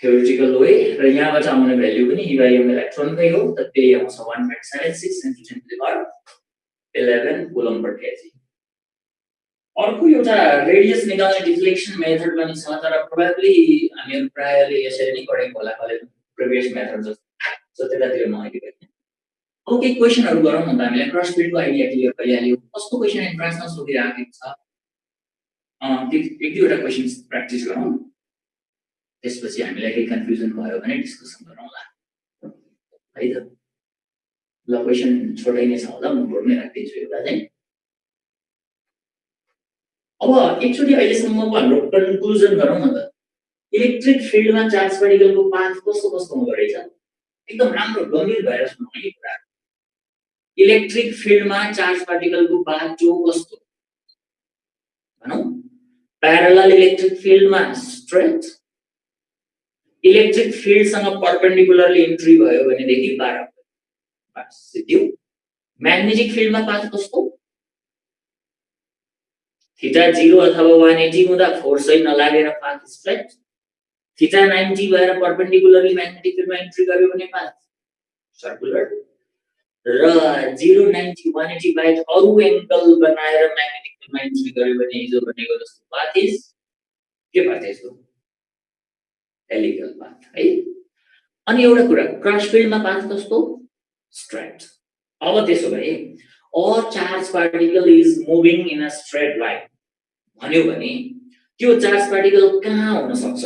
theoretical way र यहाँबाट आउने भ्यालु पनि e by m इलेक्ट्रोनकै हो। त त्यही आउँछ 1.76 × 10^11 कुलम्ब पर केजी। अर्को एउटा रेडियस निकाल्ने डिफ्लेक्सन मेथड पनि छ, तर प्रोबेबली हामीहरु प्रायले यसरी नै गरेको होला कलेज प्रिभियस मेथड जस्तो त्यतातिर नआइदिएको। अब के क्वेशनहरु गरौँ भन्दा हामीले क्रस फिल्डको आइडिया क्लियर भइहाल्यो। कस्तो क्वेशन एन्ट्रान्समा सोधिराखेको छ एक दुईवटा क्वेशन्स प्र्याक्टिस गरौँ। त्यसपछि हामीलाई केही कन्फ्युजन भयो भने डिस्कसन गरौँला है त। ल क्वेशन छोटै नै छ होला, म बोर्डमै राख्दिन्छु एउटा चाहिँ। अब एकचोटी अहिलेसम्मको हाम्रो कन्क्लुजन गरौँ न त। इलेक्ट्रिक फिल्डमा चार्ज पार्टिकलको पाथ कस्तो कस्तो हुँदो रहेछ एकदम राम्रो गम्भीर भएर सुन्नु है कुरा। इलेक्ट्रिक फिल्डमा चार्ज पार्टिकलको पाथ जो कस्तो भनौं, प्यारलल इलेक्ट्रिक फिल्डमा स्ट्रेट, इलेक्ट्रिक फिल्डसँग परपेन्डिकुलरली एन्ट्री भयो भनेदेखि 12 बस सिद्धियो। म्याग्नेटिक फिल्डमा पाथ कस्तो, थीटा 0 अथवा 180 हुँदा फोर्सै नलागेर पाथ स्ट्रेट, थीटा 90 भएर परपेन्डिकुलरली म्याग्नेटिक फिल्डमा एन्ट्री गर्यो भने पाथ सर्कुलर, र 0 90 180 बाहेक अरु एंगल बनाएर म्याग्नेटिक फिल्डमा एन्ट्री गर्यो भने हिजो भनेको जस्तो पाथ इज के पाथ यसको हेलिकल पाथ है। अनि एउटा कुरा क्रस फिल्डमा पाथ कस्तो स्ट्रेट। अब त्यसो भए a charge particle is moving in a straight line भन्यो भने त्यो चार्ज पार्टिकल कहाँ हुन सक्छ।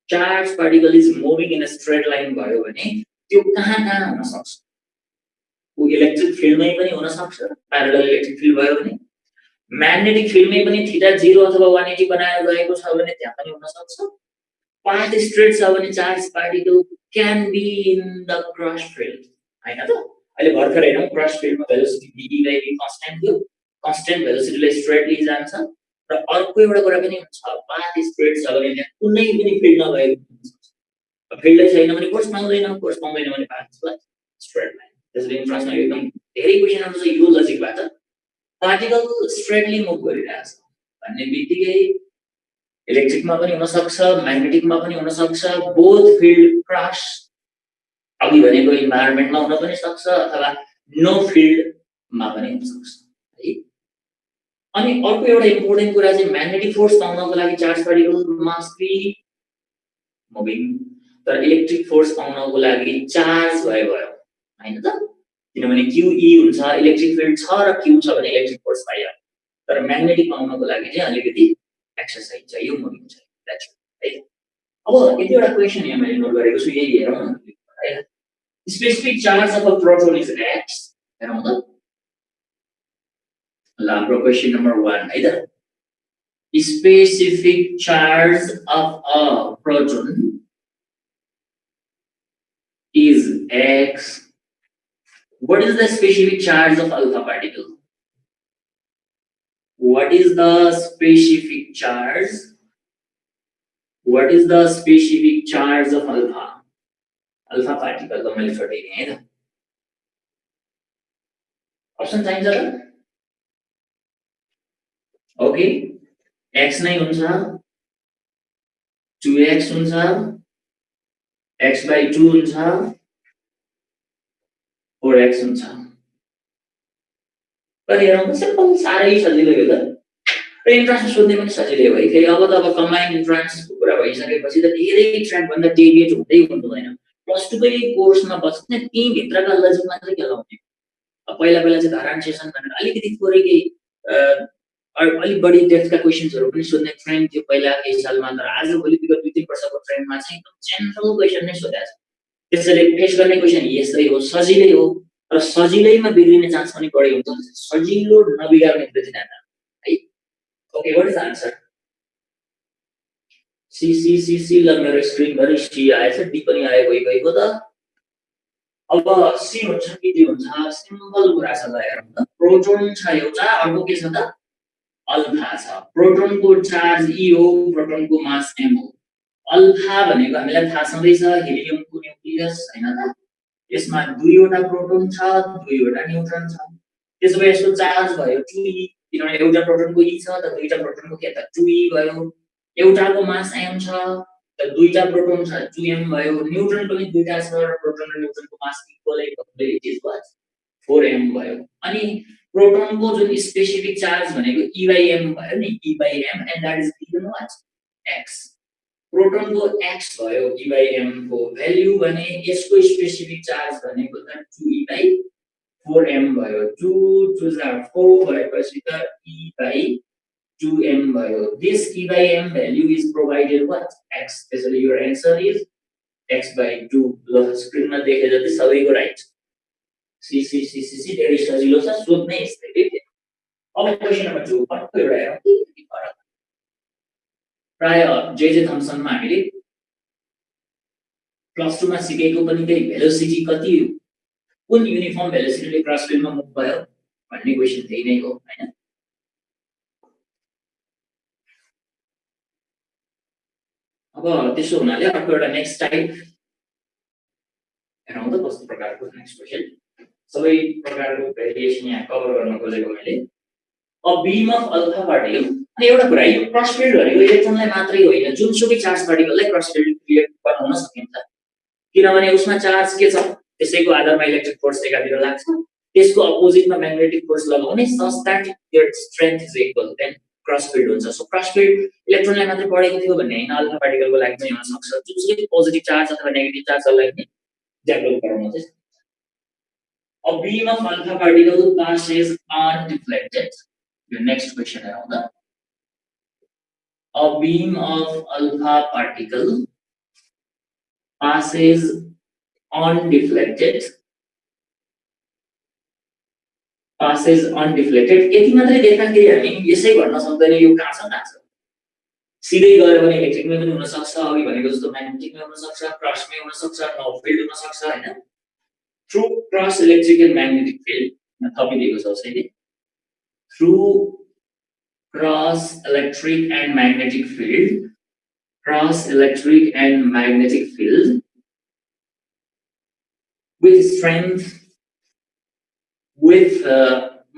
Charge particle is moving in a straight line भयो भने त्यो कहाँ हुन सक्छ। वो इलेक्ट्रिक फिल्डमै पनि हुन सक्छ, प्यारलल इलेक्ट्रिक फिल्ड भयो भने, म्याग्नेटिक फिल्डमै पनि थीटा 0 अथवा 180 बनाएर गएको छ भने त्यहाँ पनि हुन सक्छ। पाथ स्ट्रेट छ भने charge particle can be in the cross field हैन त। अहिले भर्खर हेरौँ क्रस फिल्डमा velocity v by v constant थियो, कन्स्ट्यान्ट भेलोसिटीले स्ट्रेटली जान्छ। र अर्को एउटा कुरा पनि हुन्छ, पाथ स्ट्रेट छ भने त्यहाँ कुनै पनि फिल्ड नभएको हुन्छ। फिल्डै छैन भने फोर्स पाउँदैन, फोर्स पाउँदैन भने पाथ स्ट्रेट लाइन। त्यसैले इन्ट्रान्समा एकदम धेरै क्वेशनहरु चाहिँ यो लजिकबाट पार्टिकल स्ट्रेटली मुभ गरिरहेछ भन्ने बित्तिकै इलेक्ट्रिकमा पनि हुन सक्छ, म्याग्नेटिकमा पनि हुन सक्छ, बोथ फिल्ड क्रस अघि भनेको इन्भाइरोमेन्टमा हुन पनि सक्छ अथवा नो फिल्डमा पनि हुन सक्छ है। अनि अर्को एउटा इम्पोर्टेन्ट कुरा चाहिँ म्याग्नेटिक फोर्स पाउनको लागि charge particle must be moving, तर इलेक्ट्रिक फोर्स पाउनको लागि चार्ज भयो हैन त। किनभने QE हुन्छ, इलेक्ट्रिक फिल्ड छ र Q छ भने इलेक्ट्रिक फोर्स पाइयो। तर म्याग्नेटिक पाउनको लागि चाहिँ अलिकति एक्सरसाइज चाहियो, मुभिङ चाहियो। द्याट्स है। अब यति एउटा क्वेशन यहाँ मैले नोट गरेको छु, यही हेरौँ न है। Specific charge of a proton is x हेरौँ त। ल हाम्रो क्वेशन नम्बर 1 है त। Specific charge of a proton is x. What is the specific charge of alpha particle? What is the specific charge? What is the specific charge of alpha? Alpha particle को मैले छोडिदिएँ हैन। Option चाहिन्छ त? Okay, x नै हुन्छ। 2x हुन्छ, x/2 हुन्छ, 4x हुन्छ। तर हेरौँ त सिम्पल साह्रै सजिलो यो त। र इन्ट्रान्स सोध्ने पनि सजिलै हो है। फेरि अब त कम्बाइन्ड इन्ट्रान्सको कुरा भइसकेपछि त धेरै ट्र्याकभन्दा डेभिएट हुँदै हुँदैन। प्लस 2 कै कोर्समा बस्ने त्यही भित्रका लजिक मात्रै खेलाउने। पहिला चाहिँ धारण सेसन भनेर अलिकति थोरै अलिक बढी डेप्थका क्वेशन्सहरू पनि सोध्ने ट्रेन्ड थियो पहिला केही सालमा, तर आजभोलि विगत 2-3 वर्षको ट्रेन्डमा चाहिँ एकदम जेनरल क्वेशन नै सोधेको छ। त्यसैले फेस गर्ने क्वेशन यस्तै हो, सजिलै हो, र सजिलैमा बिग्रिने चान्स पनि बढी हुन्छ। सजिलो नबिगार्ने सिद्धान्त है। Okay, what is the answer? See ल मेरो स्क्रिनभरि सी आएछ, डी पनि आयो गइगएको त। अब सी हुन्छ कि डी हुन्छ? सिम्पल कुरा छ त हेरौँ त। प्रोटोन छ एउटा, अर्को के छ त? अल्फा छ। प्रोटोनको चार्ज ई हो, प्रोटोनको मास एम हो। अल्फा भनेको हामीलाई थाहा छँदैछ हेलियमको न्यूक्लियस हैन त। यसमा 2 वटा प्रोटोन छ, 2 वटा न्यूट्रन छ। त्यसो भए यसको चार्ज भयो 2e, किनभने एउटा प्रोटोनको e छ त दुईटा प्रोटोनको के त 2e भयो। एउटाको मास m छ त दुईटा प्रोटोन छ 2m भयो। न्यूट्रन पनि दुईटा छ र प्रोटोन र न्यूट्रनको मास इक्वलै भएकोले इट इज वाट 4m भयो। अनि प्रोटोनको जुन स्पेसिफिक चार्ज भनेको e/m भयो नि, e/m, and that is given what x। प्रोटोनको x भयो e/m को भ्यालु भने यसको स्पेसिफिक चार्ज भनेको त 2e/4m भयो। 2 2 4 भएपछि त e/2m भयो। This e/m value is provided what x. त्यसैले your answer is x/2। ल स्क्रिनमा देखे जति सबैको राइट। सी धेरै सजिलो छ, सोध्नै यस्तै के। अब क्वेशन नम्बर 2 अर्को एउटा हेरौँ। प्राय जे थम्सनमा हामीले क्लास 2 मा सिकेको पनि त्यही भेलोसिटी कति कुन युनिफर्म भेलोसिटीले क्रस फिल्डमा मुभ भयो भन्ने क्वेशन त्यही नै हो हैन। अब त्यसो हुनाले अर्को एउटा नेक्स्ट टाइप हेरौँ त कस्तो प्रकारको नेक्स्ट क्वेशन। सबै प्रकारको भेरिएसन यहाँ कभर गर्न खोजेको मैले। A beam of alpha particle, अनि एउटा कुरा यो क्रस फिल्ड भनेको इलेक्ट्रोनलाई मात्रै होइन, जुनसुकै चार्ज पार्टिकललाई क्रस फिल्ड क्रिएट बनाउन सकिन्छ। किनभने उसमा चार्ज के छ, त्यसैको आधारमा इलेक्ट्रिक फोर्स एकातिर लाग्छ, त्यसको अपोजिटमा म्याग्नेटिक फोर्स लगाउने such that their strength is equal, then cross field हुन्छ। सो क्रस फिल्ड इलेक्ट्रोनलाई मात्र पढेको थियो भन्ने हैन, अल्फा पार्टिकलको लागि पनि हुन सक्छ। जुनसुकै पोजिटिभ चार्ज अथवा नेगेटिभ चार्जलाई पनि डेभलप गराउन चाहिँ। A beam of alpha particle passes undeflected. The next question around that. A beam of alpha particle passes undeflected. यति मात्रै देख्दाखेरि हामी यसै भन्न सक्दैन यो कहाँ छ कहाँ छ। सिधै गयो भने इलेक्ट्रिकमै पनि हुन सक्छ, अघि भनेको जस्तो म्याग्नेटिकमै हुन सक्छ, क्रसमै हुन सक्छ, नो फिल्ड हुन सक्छ हैन। Through cross electric and magnetic field, थपिदिएको छ उसैले। Through cross electric and magnetic field, with strength, with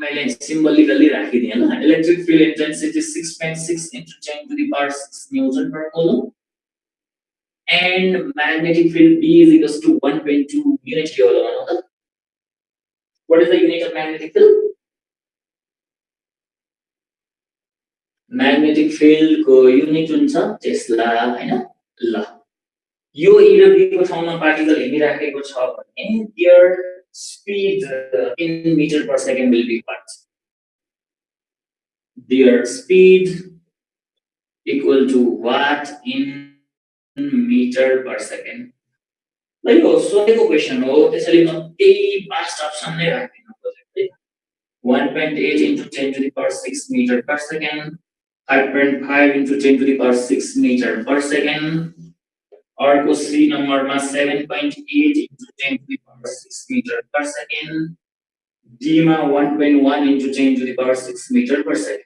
मैले symbolically राखिदिएँ ल। Electric field intensity 6.6 into 10 to the power 6 Newton per coulomb. And magnetic field B is equals to 1.2 unit here. What is the unit of magnetic field? Magnetic field को unit हुन्छ Tesla हैन। ल यो E र B को ठाउँमा particle हिँडिराखेको छ भने their speed in meter per second will be what? Their speed equal to what in meter per second. ल यो सोधेको क्वेशन हो, त्यसैले म त्यही फास्ट अप्सन नै राख्दिनु खोजेको है। 1.8 into 10 to the power 6 meter per second, 5.5 into 10 to the power 6 meter per second, अर्को सी नम्बरमा 7.8 into 10 to the power 6 meter per second, D मा 1.1 into 10 to the power 6 meter per second।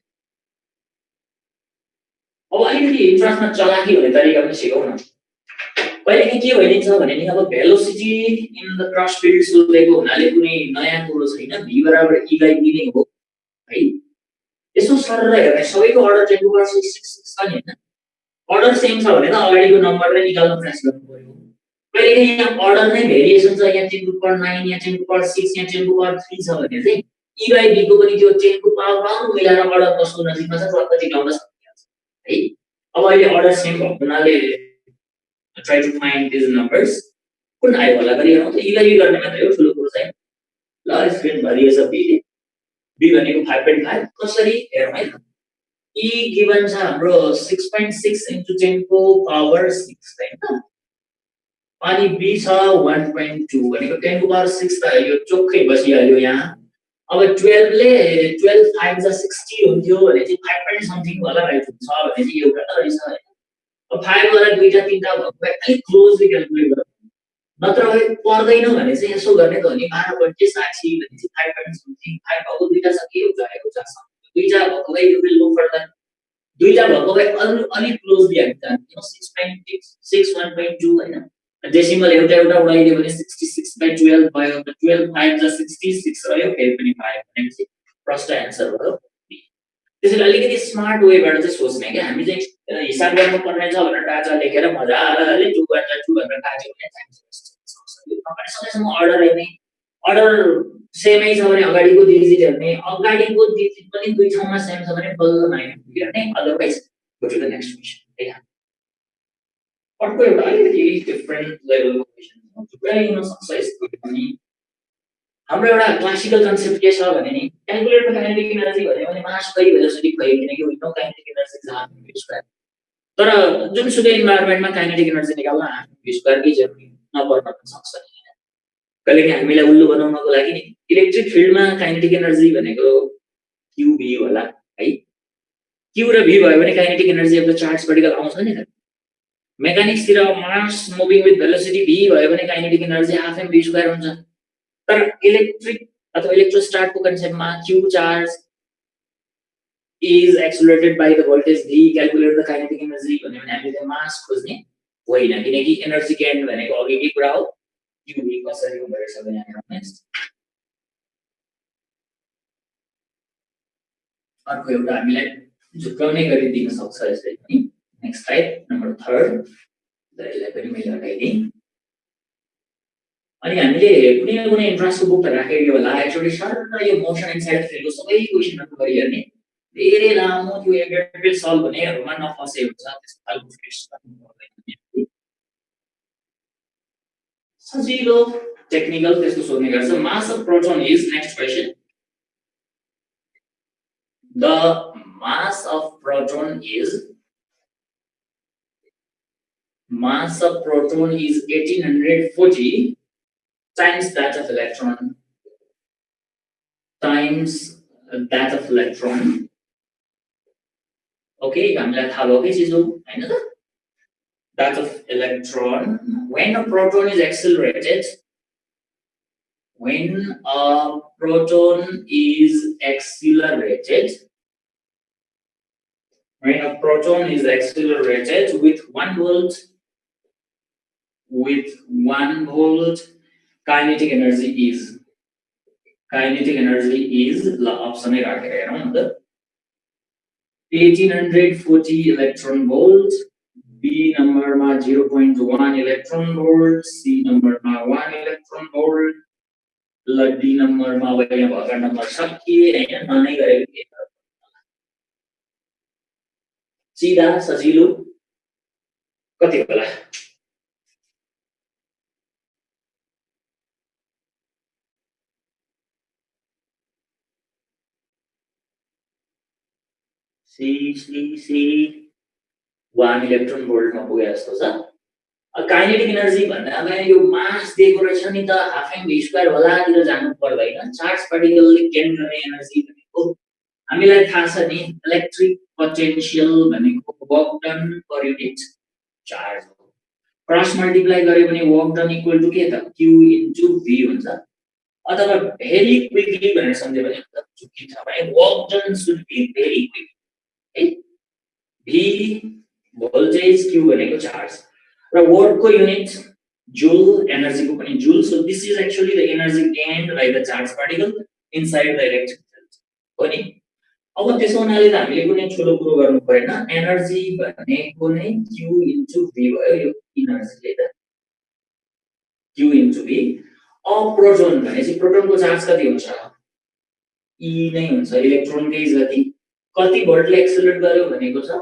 अब अलिकति इन्ट्रान्समा चलाकी हुने तरिका पनि सिकौँ न। पहिले के भनिन्छ भने नि अब velocity in the cross field सोधेको हुनाले कुनै नयाँ कुरो छैन, v बराबर e बाइ b नै हो है। यसो सरर हेर्ने सबैको अर्डर 10 to the power 6 छ नि हैन। अर्डर सेम छ भने त अगाडिको नम्बरलाई निकाल्न प्रयास गर्नु पर्यो। कहिलेकाहीँ यहाँ अर्डर नै भेरिएसन छ, यहाँ 10 टु पावर 9, यहाँ 10 टु पावर 6, यहाँ 10 टु पावर 3 छ भने चाहिँ e by b को पनि त्यो 10 टु पावर 9 मिलाएर अर्डर कसको नजिकमा छ टक्क जिताउन सकिन्छ है। अब अहिले अर्डर सेम भएको हुनाले try to find these numbers कुन आयो होला गरी हेरौँ त e by b गर्ने मात्रै हो, ठुलो कुरो चाहिँ। ल स्क्रिन भरिएछ b ले, b भनेको 5.5 कसरी हेरौँ है। e given छ हाम्रो 6.6 into 10 को पावर 6 हैन, अनि b छ 1.2 भनेको 10 को पावर 6 त यो चोक्कै बसिहाल्यो यहाँ। अब 12 ले 12 5 जा 60 हुन्थ्यो भने चाहिँ 5 point something होला राइट हुन्छ भने चाहिँ एउटा त रहेछ हैन। अब 5 वाला दुईटा तीनटा भएको भए अलि क्लोजली क्याल्कुलेट गर्नु, नत्र भए पर्दैन भने चाहिँ यसो गर्ने त हो नि 12.60 भने चाहिँ 5 point something 5 भएको दुईटा छ के एउटा छ, दुईटा भएको भए यो विल लो फर्दर, दुईटा भएको भए अलि क्लोजली हामी जान्थ्यौं 6.6 1.2 हैन। डेसिमल एउटा उडाइदियो भने 66/12 भयो, 12 5 जा 66 रह्यो, फेरि पनि 5 भनेपछि प्रष्ट आन्सर भयो। त्यसैले अलिकति स्मार्ट वेबाट चाहिँ सोच्ने के हामी चाहिँ हिसाब गर्नु पर्ने छ भनेर डाटा लेखेर मजाले 2 भनेर काट्यो भने टाइम वेस्ट सक्छ। यो तपाईले सकेसम्म अर्डर हेर्ने, अर्डर सेमै छ भने अगाडिको डिजिट हेर्ने, अगाडिको डिजिट पनि दुई ठाउँमा सेम छ भने बल्ल माइन हेर्ने, otherwise go to the next question है। अर्को एउटा अलिकति डिफरेन्ट लेभलको क्वेशन हो, थुप्रै हुन सक्छ यस्तो पनि। हाम्रो एउटा क्लासिकल कन्सेप्ट के छ भने नि क्याल्कुलेट द काइनेटिक एनर्जी भन्यो भने मास बाइ भेलोसिटी भयो, किनकि we know kinetic energy is half v square. तर जुनसुकै इन्भाइरोमेन्टमा काइनेटिक एनर्जी निकाल्न हाफ v स्क्वायर कै जरुरी नपर्न पनि सक्छ नि। कहिलेकाहीँ हामीलाई उल्लु बनाउनको लागि नि इलेक्ट्रिक फिल्डमा काइनेटिक एनर्जी भनेको qb होला है। q र v भयो भने kinetic energy of the charge particle आउँछ नि त। मेकानिक्स तिर मास मुभिङ विथ भेलोसिटी v भयो भने kinetic energy half m v square हुन्छ। तर इलेक्ट्रिक अथवा इलेक्ट्रोस्टैट को कन्सेप्टमा q charge is accelerated by the voltage v, calculate the kinetic energy भन्यो भने हामीले चाहिँ मास खोज्ने होइन, किनकि एनर्जी गेन भनेको अघिकै कुरा हो। qb कसरी हुँदो रहेछ भने हामी नेक्स्ट अर्को एउटा हामीलाई झुक्काउने गरी दिन सक्छ यसले पनि। नेक्स्ट टाइप नम्बर 3 यसलाई पनि मैले हटाइदिएँ। अनि हामीले कुनै न कुनै इन्ट्रेस्टको बुक राखेको होला, एक्चुअली सर यो मोसन एन्ड साइड फिल्डको सबै क्वेशनहरु गरी हेर्ने, धेरै लामो त्यो एक पेज सल्भ हुनेहरुमा नफसे हुन्छ, त्यस्तो खालको फेस गर्नु पर्दैन। सजिलो टेक्निकल त्यस्तो सोध्ने गर्छ। Mass of proton is next question, the mass of proton is 1840 times that of electron times that of electron. Okay, हामीलाई थाहा भएकै चीज हो हैन त। that of electron when a proton is accelerated, when a proton is accelerated with 1 volt, kinetic energy is ल option नै राखेर हेरौँ न त 1840 इलेक्ट्रोन भोल्ट, B नम्बरमा 0.1 इलेक्ट्रोन भोल्ट, C नम्बरमा 1 इलेक्ट्रोन भोल्ट, ल D नम्बरमा अब यहाँ भएका नम्बर सकिए हैन, ननै गरेको के सीधा सजिलो कति होला? C 1 इलेक्ट्रोन भोल्टमा पुगे जस्तो छ। काइनेटिक एनर्जी भन्दा अगाडि यो मास दिएको रहेछ नि त हाफ एम v स्क्वायर होला तिर जानु पर्दैन। चार्ज पार्टिकलले गेन गर्ने एनर्जी भनेको हामीलाई थाहा छ नि, इलेक्ट्रिक पोटेन्शियल भनेको work done per unit charge हो। क्रस मल्टिप्लाई गरे भने वर्क डन इक्वल टु के त q इन्टु v हुन्छ। अथवा भेरी क्विकली भनेर सम्झे भने चुकी छ भने work done should be very quick है। v voltage q भनेको चार्ज र वर्क को युनिट जूल, एनर्जी को पनि joule. So this is actually the energy gained by the charge particle inside the electric field हो नि। अब त्यसो हुनाले त हामीले कुनै ठुलो कुरो गर्नु परेन एनर्जी भनेको नै q इन्टु v भयो यो इनर्जीले त q इन्टु v प्रोटोन भनेपछि प्रोटोनको चार्ज कति हुन्छ e नै हुन्छ इलेक्ट्रोनकै कति भोल्टले एक्सेलरेट गर्यो भनेको छ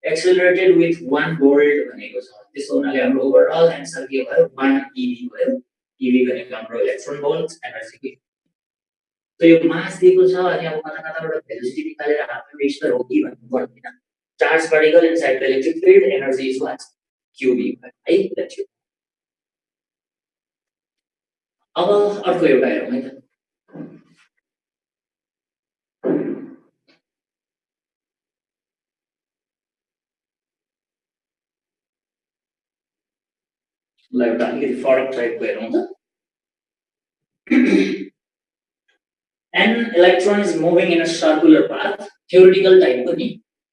एक्सेलरेटेड विथ 1 भोल्ट भनेको छ त्यसो हुनाले हाम्रो ओभरअल आन्सर के भयो 1 eV भयो eV भनेको हाम्रो इलेक्ट्रोन भोल्ट एनर्जी तो यो मास दिएको छ अनि अब कता-कताबाट भेलोसिटी निकालेर हाम्रो वेक्टर हो कि भन्नु पर्दैन charge particle inside the electric field energy is what qV है लेट्स यू अब अर्को एउटा हेरौँ है त ल एउटा अलिकति फरक टाइपको हेरौँ त An electron is moving in a circular path. Theoretical type ko ni.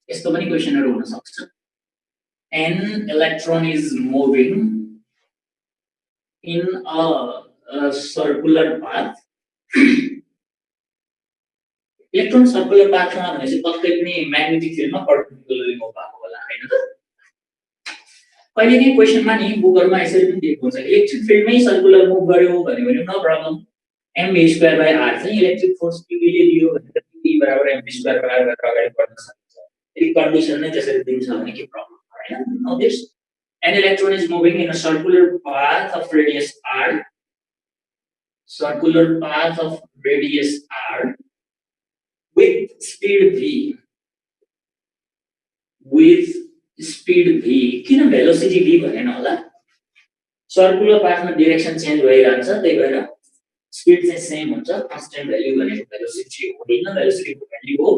Isto pani question haru huna sakcha. An electron is moving in a circular path. Electron circular path ma bhaneपछि पक्कै पनि magnetic field मा perpendicularly move भएको होला हैन त. कहिले नि question मा नि बुकहरुमा यसरी पनि दिएको हुन्छ इलेक्ट्रिक फिल्ड मै सर्कुलर मुभ गर्यो भने नो प्रब्लम m²/r चाहिँ इलेक्ट्रिक फोर्स q ले दियो भने p बराबर m²/r गरेर अगाडि बढ्न सकिन्छ यदि कन्डिसन नै त्यसरी दिन्छ भने के प्रब्लम हैन no this an electron is moving in a circular path of radius r with speed v किन भेलोसिटी v भनेन होला सर्कुलर पाथमा डाइरेक्सन चेन्ज भइरहन्छ त्यही भएर स्पीड चाहिँ सेम हुन्छ कांस्टेंट भ्यालु भनेको भेलोसिटी होइन भेलोसिटीको भ्यालु हो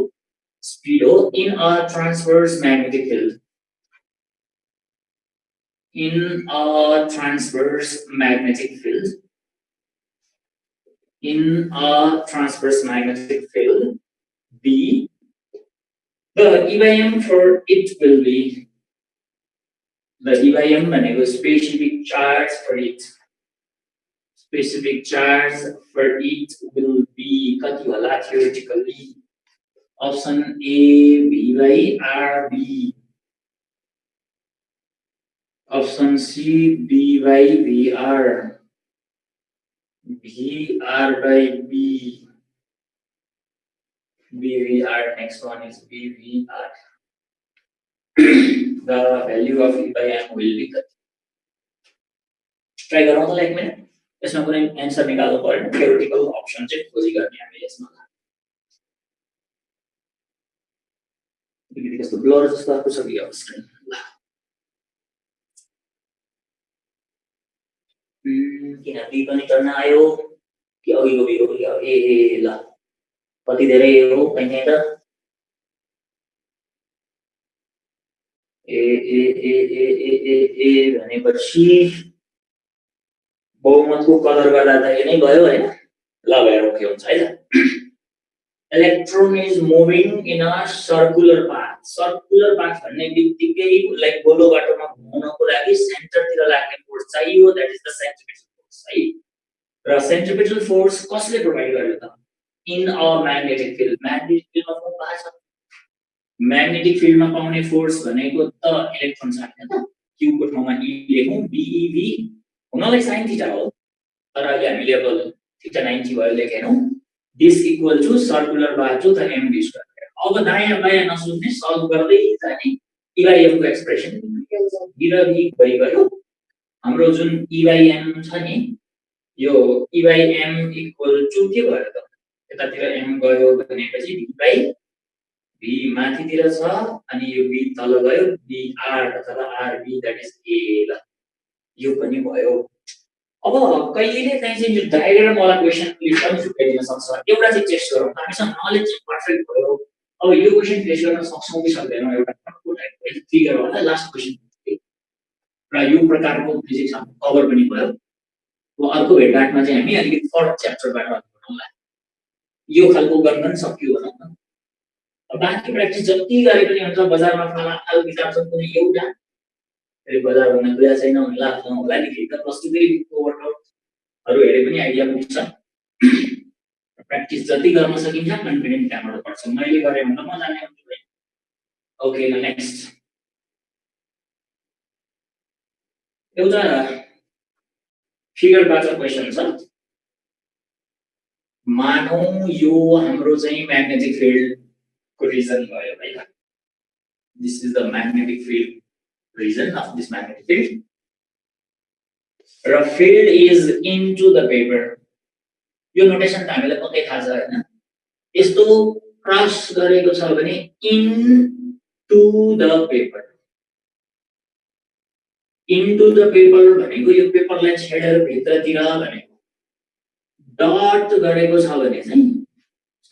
स्पीड हो in a transverse magnetic field b the EM for it will be the EM भनेको specific charge for it will be कति होला theoretically option A v/rb option C b/vr vr/b bvr next one is bvr the value of E/m will be try गरौँ त एक minute यसमा कुनै answer निकाल्नु पर्दैन थ्योरेटिकल अप्सन चाहिँ खोजी गर्ने हामीले यसमा अलिकति कस्तो ब्लर जस्तो आएको छ कि अब स्क्रिन किन बी पनि टर्न आयो कि अघिको बी हो कि ए ल कति धेरै हो हैन त ए भनेपछि बहुमतको कलर गर्दा त यही नै भयो हैन ल हेरौँ के हुन्छ है त electron is moving in a circular path भन्ने बित्तिकै लाइक गोलो बाटोमा घुम्नको लागि सेन्टरतिर लाग्ने फोर्स चाहियो that is the centripetal force है र सेन्ट्रिपिटल फोर्स कसले प्रोवाइड गर्यो त इन अ म्याग्नेटिक फिल्डमा फोर्स छ म्याग्नेटिक फिल्डमा पाउने फोर्स भनेको त इलेक्ट्रोन छ हैन q को ठाउँमा e लेखौं bev हुनलाई sin थीटा हो तर अहिले हामीले अब थीटा 90 भयो लेखेनौं दिस इक्वल टु सर्कुलर बाजु त mv स्क्वायर अब दायाँ बायाँ नसोच्ने सल्भ गर्दै जाने e/m को एक्सप्रेसन e र v गयो हाम्रो जुन e/m छ नि यो e/m इक्वल टु के भयो त यतातिर m गयो भनेपछि v माथितिर छ अनि यो v तल गयो vr अथवा rb दैट इज a ल यो पनि भयो अब कहिले काहीँ चाहिँ यो डायग्राम वाला क्वेशन प्लिज पनि छुट्याइदिन सक्छ एउटा चाहिँ टेस्ट गरौँ हामीसँग नलेज चाहिँ पर्फेक्ट भयो अब यो क्वेशन फेस गर्न सक्छौं कि सक्दैनौं एउटा टक्को टाइपको फिगर होला लास्ट क्वेशन र यो प्रकारको फिजिक्स हामी कभर पनि भयो अब अर्को भेटघाटमा चाहिँ हामी अलिकति फरक च्याप्टरबाट गरौँला यो खालको गर्न सकियो भनौं न बाँकी प्र्याक्टिस जति गरे पनि हुन्छ बजारमा फाल किताब छ कुनै एउटा बजार भन्न गएको छैन भन्ने लाग्छ होला नि फेरि त प्लस 2 को वर्कआउट हरु हेरे पनि आइडिया पुग्छ प्र्याक्टिस जति गर्न सकिन्छ कन्फिडेन्ट त्यहाँबाट बढ्छ मैले गरे भने म जाने हुन्छु है ओके नेक्स्ट एउटा फिगरबाट क्वेशन छ मानौ यो हाम्रो चाहिँ म्याग्नेटिक फिल्ड को रिजन भयो है this is the magnetic field region of this magnetic field र field is into the paper यो नोटेसन त हामीलाई पक्कै थाहा छ हैन यस्तो क्रस गरेको छ भने into the paper into the paper भनेको यो पेपरलाई छेडेर भित्रतिर भनेको डट गरेको छ भने चाहिँ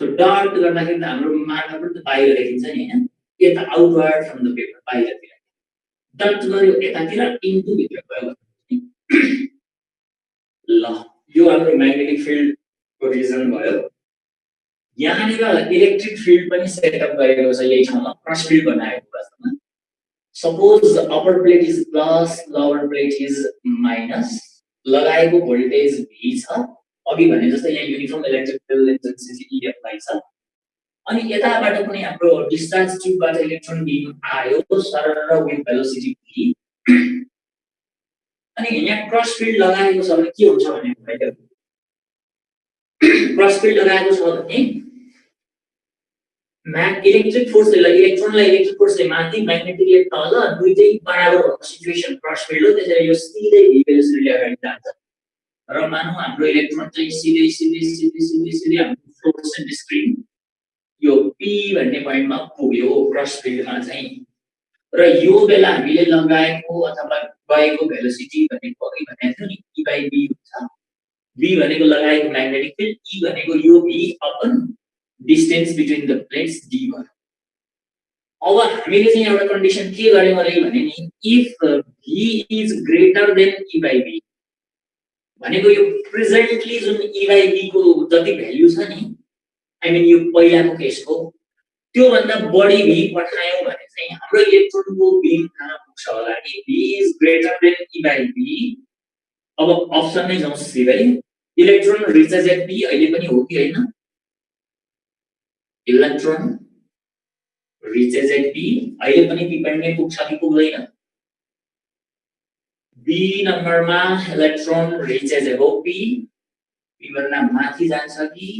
सो डट गर्दाखेरि त हाम्रो मार्क पनि त बाहिर देखिन्छ नि हैन यता आउटवर्ड फ्रम द पेपर बाहिरतिर डट गर्यो यतातिर इन्टु भित्र गयो ल यो हाम्रो म्याग्नेटिक फिल्ड को रिजन भयो यहाँनिर इलेक्ट्रिक फिल्ड पनि सेटअप गरेको छ यही ठाउँमा क्रस फिल्ड बनाएको वास्तवमा suppose upper plate is plus lower plate is minus लगाएको भोल्टेज V छ अघि भने जस्तै यहाँ uniform electric field intensity E apply छ अनि यताबाट पनि हाम्रो डिस्चार्ज ट्युबबाट इलेक्ट्रोन बीम आयो सरर विथ भेलोसिटी V अनि यहाँ क्रस फिल्ड लगाएको छ भने के हुन्छ भने भाइहरु क्रस फिल्ड लगाएको छ भने इलेक्ट्रिक फोर्सले इलेक्ट्रोनलाई इलेक्ट्रिक फोर्सले माथि म्याग्नेटिकले तल दुईटै बराबर भएको सिचुएसन क्रस फिल्ड हो त्यसैले यो सिधै V भेलोसिटीले अगाडि जान्छ र मानौ हाम्रो इलेक्ट्रोन चाहिँ सिधै हाम्रो फ्लोरोसेन्ट स्क्रिन यो P भन्ने पोइन्टमा पुग्यो क्रस फिल्डमा चाहिँ र यो बेला हामीले लगाएको अथवा गएको भेलोसिटी भनेको अघि भनेको थियो नि E/B हुन्छ V भनेको लगाएको म्याग्नेटिक फिल्ड E भनेको यो V upon distance between the plates D भयो अब हामीले चाहिँ एउटा कन्डिसन के गर्यौं अरे भने नि if V is greater than E/B भनेको यो प्रेजेन्टली जुन E/B को जति भ्यालु छ नि आई मिन यो पहिलाको केसको त्यो भन्दा बढी V पठायौं भने चाहिँ हाम्रो इलेक्ट्रोनको बीम कहाँ पुग्छ होला नि V is greater than E/B अब अप्सन नै जाउँ सिधै इलेक्ट्रोन रिचेस एट P अहिले पनि हो कि हैन इलेक्ट्रोन रिचेस एट P अहिले पनि P पोइन्टमै पुग्छ कि पुग्दैन B नम्बरमा electron reaches above P P भन्दा माथि जान्छ कि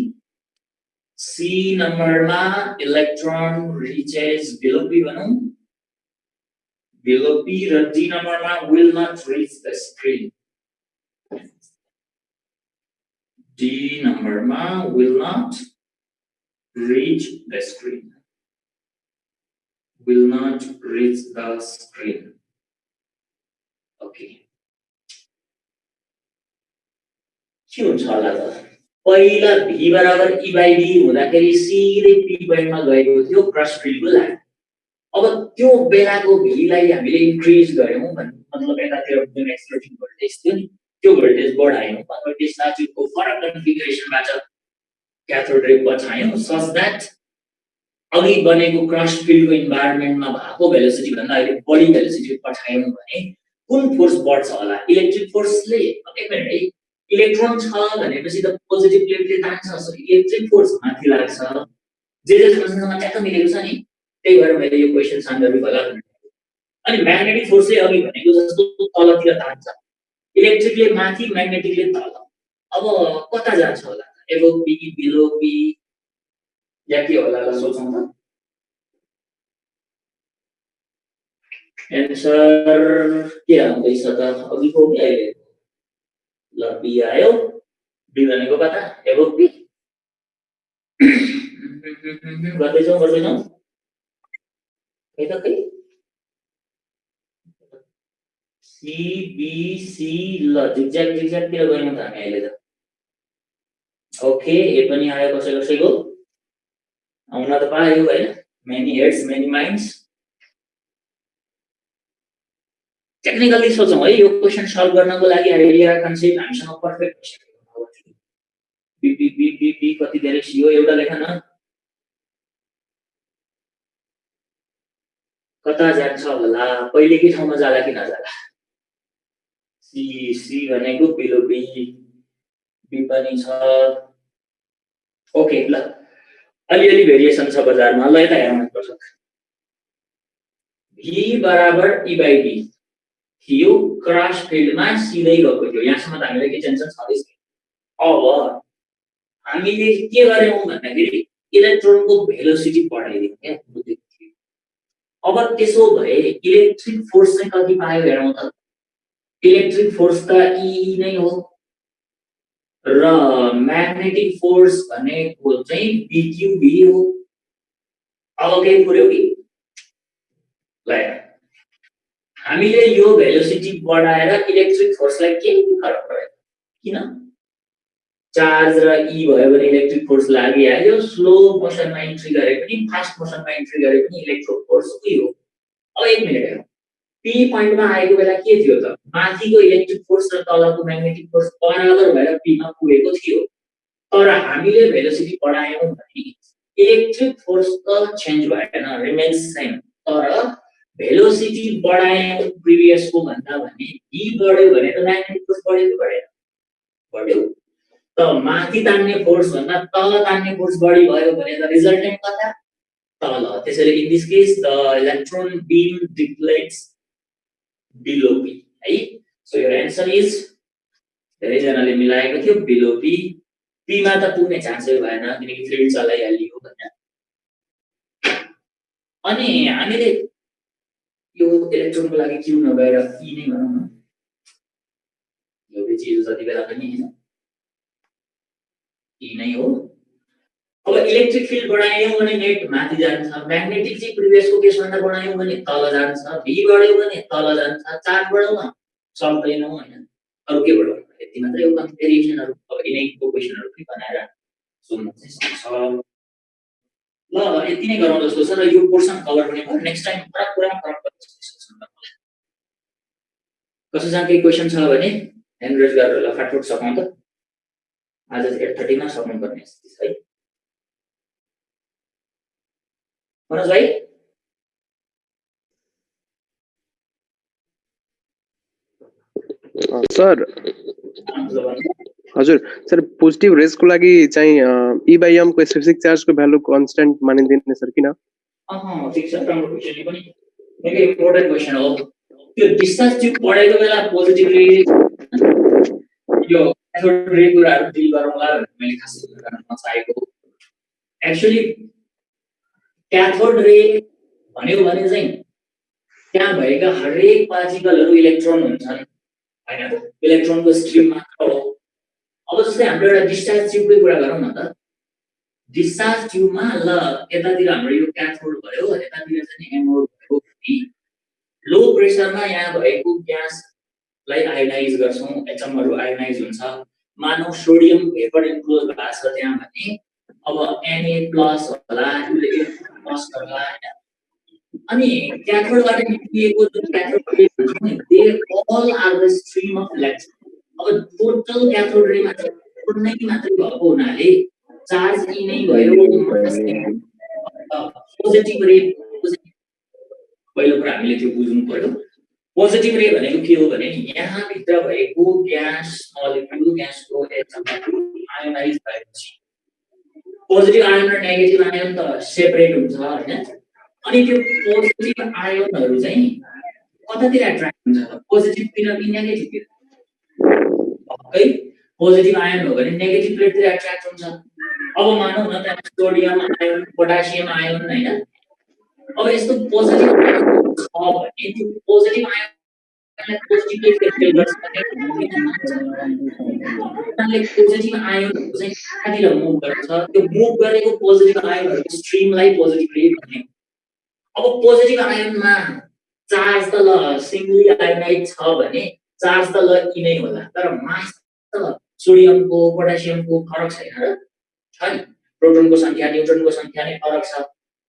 C नम्बरमा इलेक्ट्रोन रिचेस below P भनौं below P र D नम्बरमा will not reach the screen D नम्बरमा will not reach the screen will not reach the screen okay के हुन्छ होला त पहिला V बराबर E/B हुँदाखेरि सिधै P पोइन्टमा गएको थियो क्रस फिल्डको लागि अब त्यो बेलाको V लाई हामीले इन्क्रिज गर्यौं मतलब यतातिर जुन एक्सप्लोजन भोल्टेज थियो नि त्यो भोल्टेज बढायौं अथवा डिस्चार्जको फरक कन्फिगरेसनबाट क्याथोड रे पठायौं सच दैट अघि बनेको क्रस फिल्डको इन्भाइरोमेन्टमा भएको भेलोसिटी भन्दा अहिले बढी भेलोसिटी पठायौं भने कुन फोर्स बढ्छ होला इलेक्ट्रिक फोर्सले एक मिनेट है इलेक्ट्रोन छ भनेपछि त पोजिटिभ प्लेटले तान्छ सो इलेक्ट्रिक फोर्स माथि लाग्छ जे समस्यासँग ट्याक्क मिलेको छ नि त्यही भएर मैले यो क्वेशन सान्दर्भिक होला अनि म्याग्नेटिक फोर्सले अघि भनेको जस्तो तलतिर तान्छ इलेक्ट्रिकले माथि म्याग्नेटिकले तल अब कता जान्छ होला एबोभ P बिलो P या के होला ल सोचौं त एन्सर के आउँदैछ त अघिको कि अहिले ल B आयो B भनेको कता एबोभ P गर्दै जाउँ खै त खै C B C ल जिगज्याग तिर गयौं त हामी अहिले त ओके ए पनि आयो कसैको आउन त पायो हैन many heads many minds technically सोचौं है यो क्वेशन सल्भ गर्नको लागि आइडिया कन्सेप्ट हामीसँग perfect B B B B B कति धेरै CO एउटा लेखन कता जान्छ होला पहिलेकै ठाउँमा जाला कि नजाला सी सी भनेको बिलो B B पनि छ ओके ल अलिअलि भेरिएसन छ बजारमा ल यता हेरौँ एकपटक V बराबर E by D थियो क्रस फिल्डमा सिधै गएको थियो यहाँसम्म त हामीलाई के टेन्सन छँदैछ अब हामीले के गर्यौं भन्दाखेरि इलेक्ट्रोनको भेलोसिटी बढाइदियौं क्या अब त्यसो भए इलेक्ट्रिक फोर्स चाहिँ कति पायो हेरौँ त इलेक्ट्रिक फोर्स त E नै हो र म्याग्नेटिक फोर्स भनेको चाहिँ BQB हो अब केही पुर्यो कि ल हामीले यो भेलोसिटी बढाएर इलेक्ट्रिक फोर्सलाई के फरक पर्यो किन चार्ज र E भयो भने इलेक्ट्रिक फोर्स लागिहाल्यो स्लो मोसनमा इन्ट्री गरे पनि फास्ट मोसनमा इन्ट्री गरे पनि इलेक्ट्रिक फोर्स उही हो अब एक मिनेट हेरौँ पी पोइन्टमा आएको बेला के थियो त माथिको इलेक्ट्रिक फोर्स र तलको म्याग्नेटिक फोर्स बराबर भएर पीमा पुगेको थियो तर हामीले भेलोसिटी बढायौं भने इलेक्ट्रिक फोर्स त चेन्ज भएन रिमेन्स सेम तर भेलोसिटी बढायौं प्रिभियसको भन्दा भने E बढ्यो भने त म्याग्नेटिक फोर्स बढ्यो कि बढेन बढ्यो त माथि तान्ने फोर्स भन्दा तल तान्ने फोर्स बढी भयो भने त रिजल्टेन्ट कता तल त्यसैले in this case the electron beam deflects below P है सो योर आन्सर इज धेरैजनाले मिलाएको थियो बिलो P P मा त पुग्ने चान्सै भएन किनकि फिल्ड चलाइहालियो हैन अनि हामीले यो इलेक्ट्रोनको लागि Q नभएर E नै भनौँ न यो चिज जति बेला पनि हैन E नै हो अब इलेक्ट्रिक फिल्ड बढायौं भने नेट माथि जान्छ म्याग्नेटिक चाहिँ प्रिभियसको केसभन्दा बढायौं भने तल जान्छ V बढ्यो भने तल जान्छ चार्ज बढाउन सक्दैनौं हैन अरु के बढाउनु यति मात्रै हो कम्पेरिजनहरु अब यिनीको क्वेशनहरु पनि बनाएर सोध्न चाहिँ सक्छ ल यति नै गरौँ जस्तो छ र यो पोर्सन कभर पनि भयो नेक्स्ट टाइम पुरा डिस्कसन गर्नुलाई कसैसँग केही क्वेशन छ भने ह्यान्ड रेज गरेर ल फटाफट सकौं त आज 8:30 मा सक्नु पर्ने स्थिति छ है मनोज भाइ सर हजुर सर पोजिटिभ रेजको लागि चाहिँ E by m को स्पेसिफिक चार्जको भ्यालु कन्स्ट्यान्ट मानिदिने सर किन ठीक छ राम्रो क्वेशन यो पनि निकै इम्पोर्टेन्ट क्वेशन हो त्यो डिस्चार्ज ट्युब पढेको बेला पोजिटिभली यो एथोड रे कुराहरु डिल गरौँला भनेर मैले खासै गर्न नचाहेको एक्चुअली क्याथोड रे भन्यो भने चाहिँ त्यहाँ भएका हरेक पार्टिकलहरु इलेक्ट्रोन हुन्छन् हैन इलेक्ट्रोनको स्ट्रिम मात्र हो अब जस्तै हाम्रो एउटा डिस्चार्ज ट्युबकै कुरा गरौँ न त डिस्चार्ज ट्युबमा ल यतातिर हाम्रो यो क्याथोड भयो यतातिर चाहिँ एनोड भयो नि लो प्रेसरमा यहाँ भएको ग्यासलाई आयोनाइज गर्छौं एटमहरु आयोनाइज हुन्छ मानौ सोडियम भेपर इन्क्लोज भएको छ त्यहाँ भने अब Na+ होला प्लस होला अनि क्याथोडबाट निस्किएको जुन क्याथोड रे हुन्छ नि they all are the stream of electron अब टोटल क्याथोड रेमा चाहिँ नै मात्रै भएको हुनाले चार्ज E नै भयो पोजिटिभ रे पहिलो कुरा हामीले त्यो बुझ्नु पर्यो पोजिटिभ रे भनेको के हो भने यहाँ भित्र भएको ग्यास मोलिक्युल ग्यासको एटमहरु आयोनाइज भएपछि पोजिटिभ आयन र नेगेटिभ आयन त सेपरेट हुन्छ हैन अनि त्यो पोजिटिभ आयनहरु चाहिँ कतातिर एट्र्याक्ट हुन्छ पोजिटिभ तिर कि नेगेटिभ तिर है पोजिटिभ आयन हो भने नेगेटिभ प्लेटतिर एट्र्याक्ट हुन्छ अब मानौ न त्यहाँ सोडियम आयन पोटासियम आयन हैन अब यस्तो पोजिटिभ आयन छ भने त्यो पोजिटिभ आयनलाई पोजिटिभ प्लेटले गर्छ भने पोजिटिभ आयन चाहिँ कतातिर मुभ गर्छ त्यो मुभ गरेको पोजिटिभ आयनहरुको स्ट्रिमलाई पोजिटिभ रे भन्ने अब पोजिटिभ आयनमा चार्ज त ल सिंगली आयोनाइज छ भने चार्ज त ल E नै होला तर मास त सोडियमको पोटासियमको फरक छैन र छ नि प्रोटोनको संख्या न्यूट्रनको संख्या नै फरक छ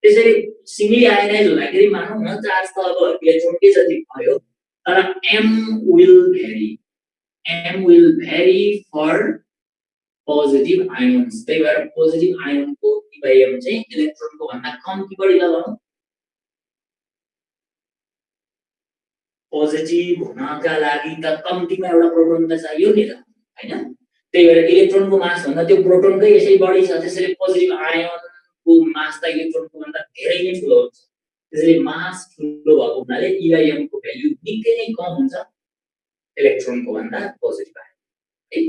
त्यसैले सिंगली आयोनाइज हुँदाखेरि मानौ न चार्ज त अब इलेक्ट्रोनकै जति भयो तर m will vary for positive ions त्यही भएर पोजिटिभ आयनको E by m चाहिँ इलेक्ट्रोनको भन्दा कम्ती बढी लगाउनु पोजिटिभ हुनका लागि त कम्तीमा एउटा प्रोटोन त चाहियो नि त हैन त्यही भएर इलेक्ट्रोनको मास भन्दा त्यो प्रोटोनकै यसै बढी छ, त्यसैले पोजिटिभ आयोनको मास त इलेक्ट्रोनको भन्दा धेरै नै ठुलो हुन्छ। त्यसैले मास ठुलो भएको हुनाले E/m को भ्यालु निकै नै कम हुन्छ इलेक्ट्रोनको भन्दा पोजिटिभ आयो। है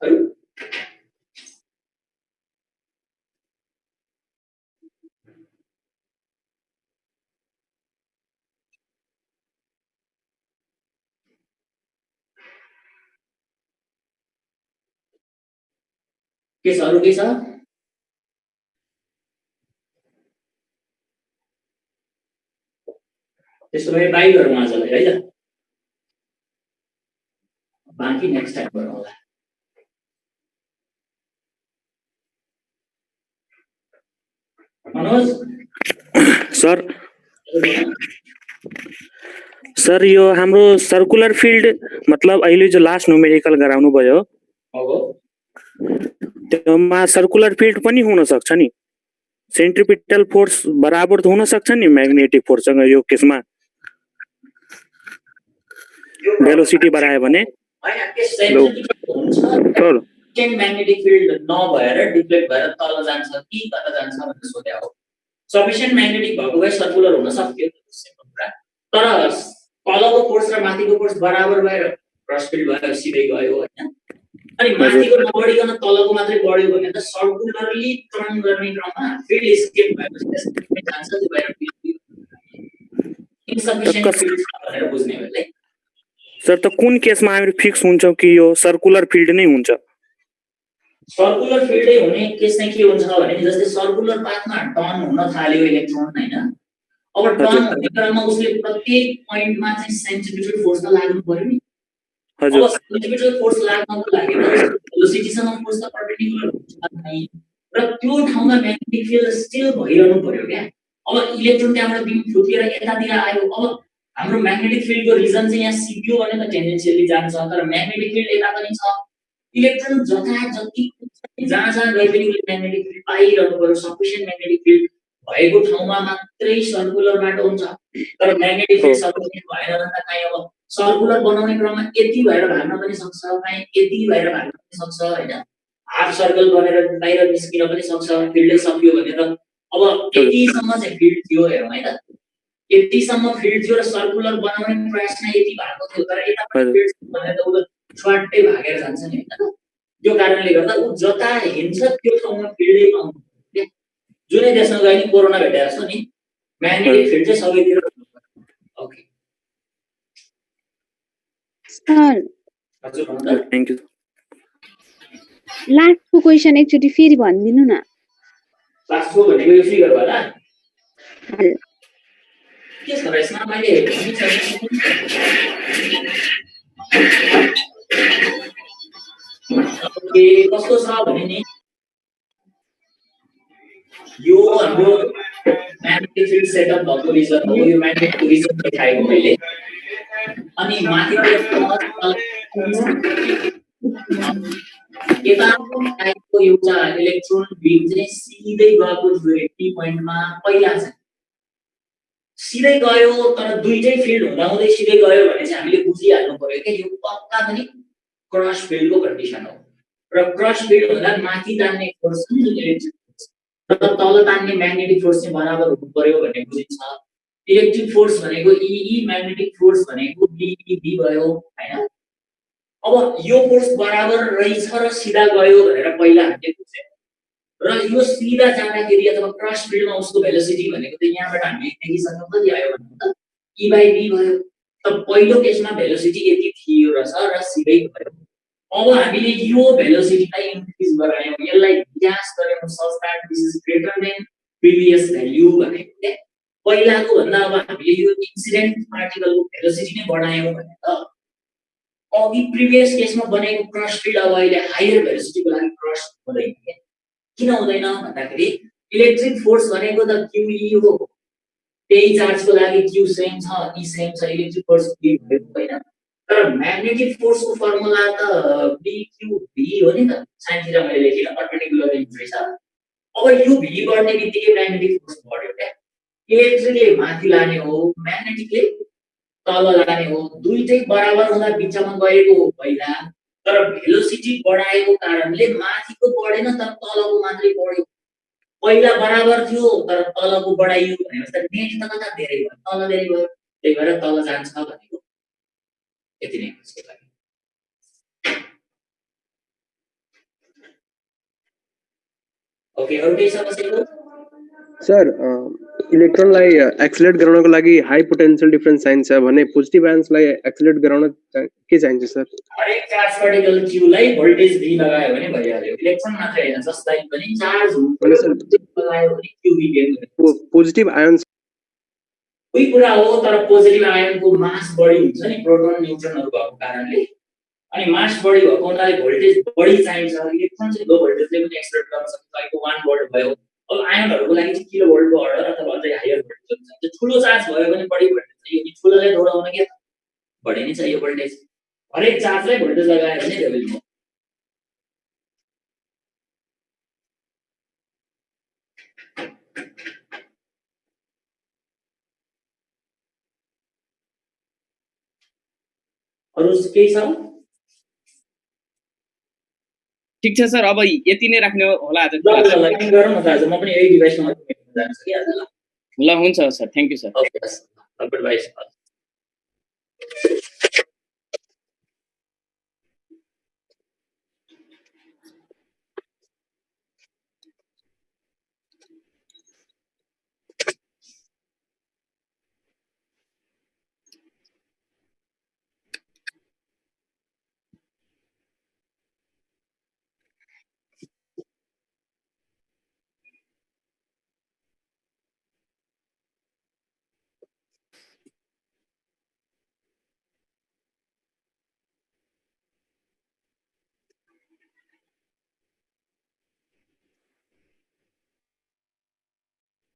अरु के छ, अरु के छ? त्यसो भए बाई गरौँ आजलाई है त, बाँकी नेक्स्ट टाइम गरौँ होला। मनोज सर यो हाम्रो सर्कुलर फिल्ड मतलब अहिले जो लास्ट न्युमेरिकल गराउनु भयो त्यसमा सर्कुलर फिल्ड पनि हुन सक्छ नि, सेन्ट्रिपिटल फोर्स बराबर हुन सक्छ नि म्याग्नेटिक फोर्ससँग यो केसमा भेलोसिटी बढायो भने म्याग्नेटिक फिल्ड नभएर डिफ्लेक्ट भएर तल जान्छ कि कता जान्छ भनेर सोधे हो। सफिसिएन्ट म्याग्नेटिक भएको भए सर्कुलर हुन सक्थ्यो, तर तलको फोर्स र माथिको फोर्स बराबर भएर क्रस फिल्ड भयो, सिधै गयो हैन। अनि माथिको नबढिकन तलको मात्रै बढ्यो भने त सर्कुलरली टर्न गर्ने क्रममा फिल्ड एस्केप भएपछि त्यसले जान्छ, त्यो भएर इनसफिसिएन्ट फिल्ड भनेर बुझ्ने हो है। सर त कुन केसमा हामी फिक्स हुन्छौं कि यो सर्कुलर फिल्ड नै हुन्छ? सर्कुलर फिल्डै हुने केस चाहिँ के हुन्छ भने जस्तै सर्कुलर पाथमा टर्न हुन थाल्यो इलेक्ट्रोन हैन, अब टर्न हुने क्रममा उसले प्रत्येक पोइन्टमा चाहिँ सेन्ट्रिफ्युगल फोर्स त लाग्नु पर्यो नि। अब सेन्ट्रिफ्युगल फोर्स लाग्नको लागि भेलोसिटीसँग फोर्स त परपेन्डिकुलर हुन्छ नै, र त्यो ठाउँमा म्याग्नेटिक फिल्ड स्टिल भइरहनु पर्यो क्या। अब इलेक्ट्रोन त्यहाँबाट बिम फुटेर यतातिर आयो, अब हाम्रो म्याग्नेटिक फिल्डको रिजन चाहिँ यहाँ सिपियो भने त टेन्डेन्सियली जान्छ, तर म्याग्नेटिक फिल्ड यता पनि छ। इलेक्ट्रोन जता जति जहाँ जहाँ गए पनि म्याग्नेटिक फिल्ड पाइरहनु पर्यो। सफिसिएन्ट म्याग्नेटिक फिल्ड भएको ठाउँमा मात्रै सर्कुलर बाटो हुन्छ, तर म्याग्नेटिक फिल्ड सफिसिएन्ट भएन भने त काहीँ अब सर्कुलर बनाउने क्रममा यति भएर भाग्न पनि सक्छ, काहीँ यति भएर भाग्न पनि सक्छ हैन। हाफ सर्कल बनेर बाहिर निस्किन पनि सक्छ फिल्डै सकियो भने त। अब यतिसम्म चाहिँ फिल्ड थियो हेरौँ है त, यतिसम्म फिल्ड थियो र सर्कुलर बनाउने प्रयासमा यति भएको थियो, तर यता पनि फिल्ड भनेर त उ छ्वाट्टै भागेर जान्छ नि हैन। त्यो कारणले गर्दा उ जता हिँड्छ त्यो ठाउँमा फिल्डै पाउनु पर्यो। जुनै देशमा गए नि कोरोना भेटे जस्तो नि म्याग्नेटिक फिल्ड चाहिँ सबैतिर हुनु पर्यो। ओके सर, हजुर भन्दा थ्यांक यू। लास्टको क्वेशन एकचोटि फेरि भनिदिनु न। लास्टको भनेको यो फिगर होला हजुर। के छ र यसमा मैले ओके कस्तो छ भने नि यो हाम्रो म्याग्नेटिक फिल्ड सेटअप भएको रिजन हो, यो म्याग्नेटिक रिजन देखाएको मैले। अनि माथिबाट यताको एउटा इलेक्ट्रोन बिम चाहिँ सिधै गएको थियो टी पोइन्टमा पहिला चाहिँ सिधै गयो, तर दुईटै फिल्ड हुँदाहुँदै सिधै गयो भने चाहिँ हामीले बुझिहाल्नु पर्यो कि यो पक्का पनि क्रस फिल्डको कन्डिसन हो। र क्रस फिल्ड भन्दा माथि तान्ने फोर्स जुन इलेक्ट्रिक फोर्स र तल तान्ने म्याग्नेटिक फोर्स चाहिँ बराबर हुनु पर्यो भन्ने बुझिन्छ। इलेक्ट्रिक फोर्स भनेको ई, म्याग्नेटिक फोर्स भनेको बी भयो हैन। अब यो फोर्स बराबर रहेछ र सिधा गयो भनेर पहिला हामीले बुझ्यौं, र यो सिधा जाँदाखेरि अथवा क्रस फिल्डमा उसको भेलोसिटी भनेको त यहाँबाट हामीले देखिसक्यौं कति आयो भने त E/v भयो। त पहिलो केसमा भेलोसिटी यति थियो रहेछ र सिधै गयो। अब हामीले यो भेलोसिटीलाई इन्क्रिज गरायौं, यसलाई व्यास गर्यौं such that this is greater than previous value भनेको के पहिलाको भन्दा अब हामीले यो इन्सिडेन्ट पार्टिकलको भेलोसिटी नै बढायौं भने त अघि प्रिभियस केसमा बनेको क्रस फिल्ड अब अहिले हायर भेलोसिटीको लागि क्रस हुँदैन के। किन हुँदैन भन्दाखेरि इलेक्ट्रिक फोर्स भनेको त QE हो, त्यही चार्जको लागि Q सेम छ, E सेम छ, इलेक्ट्रिक फोर्स B भएको हैन। तर म्याग्नेटिक फोर्सको फर्मुला त BQV हो नि त, साइन थीटा मैले लेखिन परपेन्डिकुलर इन्ट्री छ। अब यो V बढ्ने बित्तिकै म्याग्नेटिक फोर्स बढ्यो क्या। इलेक्ट्रिकले माथि लाने हो, म्याग्नेटिकले तल लाने हो, दुईटै बराबर हुँदा बिचमा गएको हो पहिला, तर भेलोसिटी बढाएको कारणले माथिको बढेन तर तलको मात्रै बढ्यो। पहिला बराबर थियो तर तलको बढाइयो भनेपछि त नेट त कता धेरै भयो, तल धेरै भयो, त्यही भएर तल जान्छ भनेको यति नै हो यसको लागि। ओके, अरु केही छ कसैको? सर इलेक्ट्रोनलाई एक्सिलेट गराउनको लागि हाई पोटेन्शियल डिफरेन्स चाहिन्छ भने पोजिटिभ आयन्सलाई एक्सिलेट गराउन के चाहिन्छ सर? हरेक चार्ज पार्टिकल क्यूलाई भोल्टेज V लगायो भने भइहाल्यो। इलेक्ट्रोन मात्रै हैन, जसलाई पनि चार्ज हुन्छ लगायो भने क्यू गेन हुन्छ। पोजिटिभ आयन्स उही कुरा हो, तर पोजिटिभ आयनको मास बढी हुन्छ नि प्रोटोन न्यूट्रनहरु भएको कारणले, अनि मास बढी भएको हुनाले भोल्टेज बढी चाहिन्छ। इलेक्ट्रोन चाहिँ लो भोल्टेजले पनि एक्सप्लोड गर्न सक्छ, तपाईँको 1 भोल्ट भयो। अब आयनहरुको लागि चाहिँ किलो भोल्टको अर्डर अथवा अझै हायर भोल्टेज हुन्छ। ठुलो चार्ज भयो भने बढी भोल्टेज चाहियो, नि ठुलोलाई दौडाउन के बढी नै चाहियो भोल्टेज। हरेक चार्जलाई भोल्टेज लगायो भने लेभल हो। अरु केही छ? ठीक छ सर, अब यति नै राख्ने होला आज। ल लाइन गरौँ न त आज, म पनि यही डिभाइसमा जान्छु कि आज। ल हुन्छ sir, thank you sir. Okay, good by.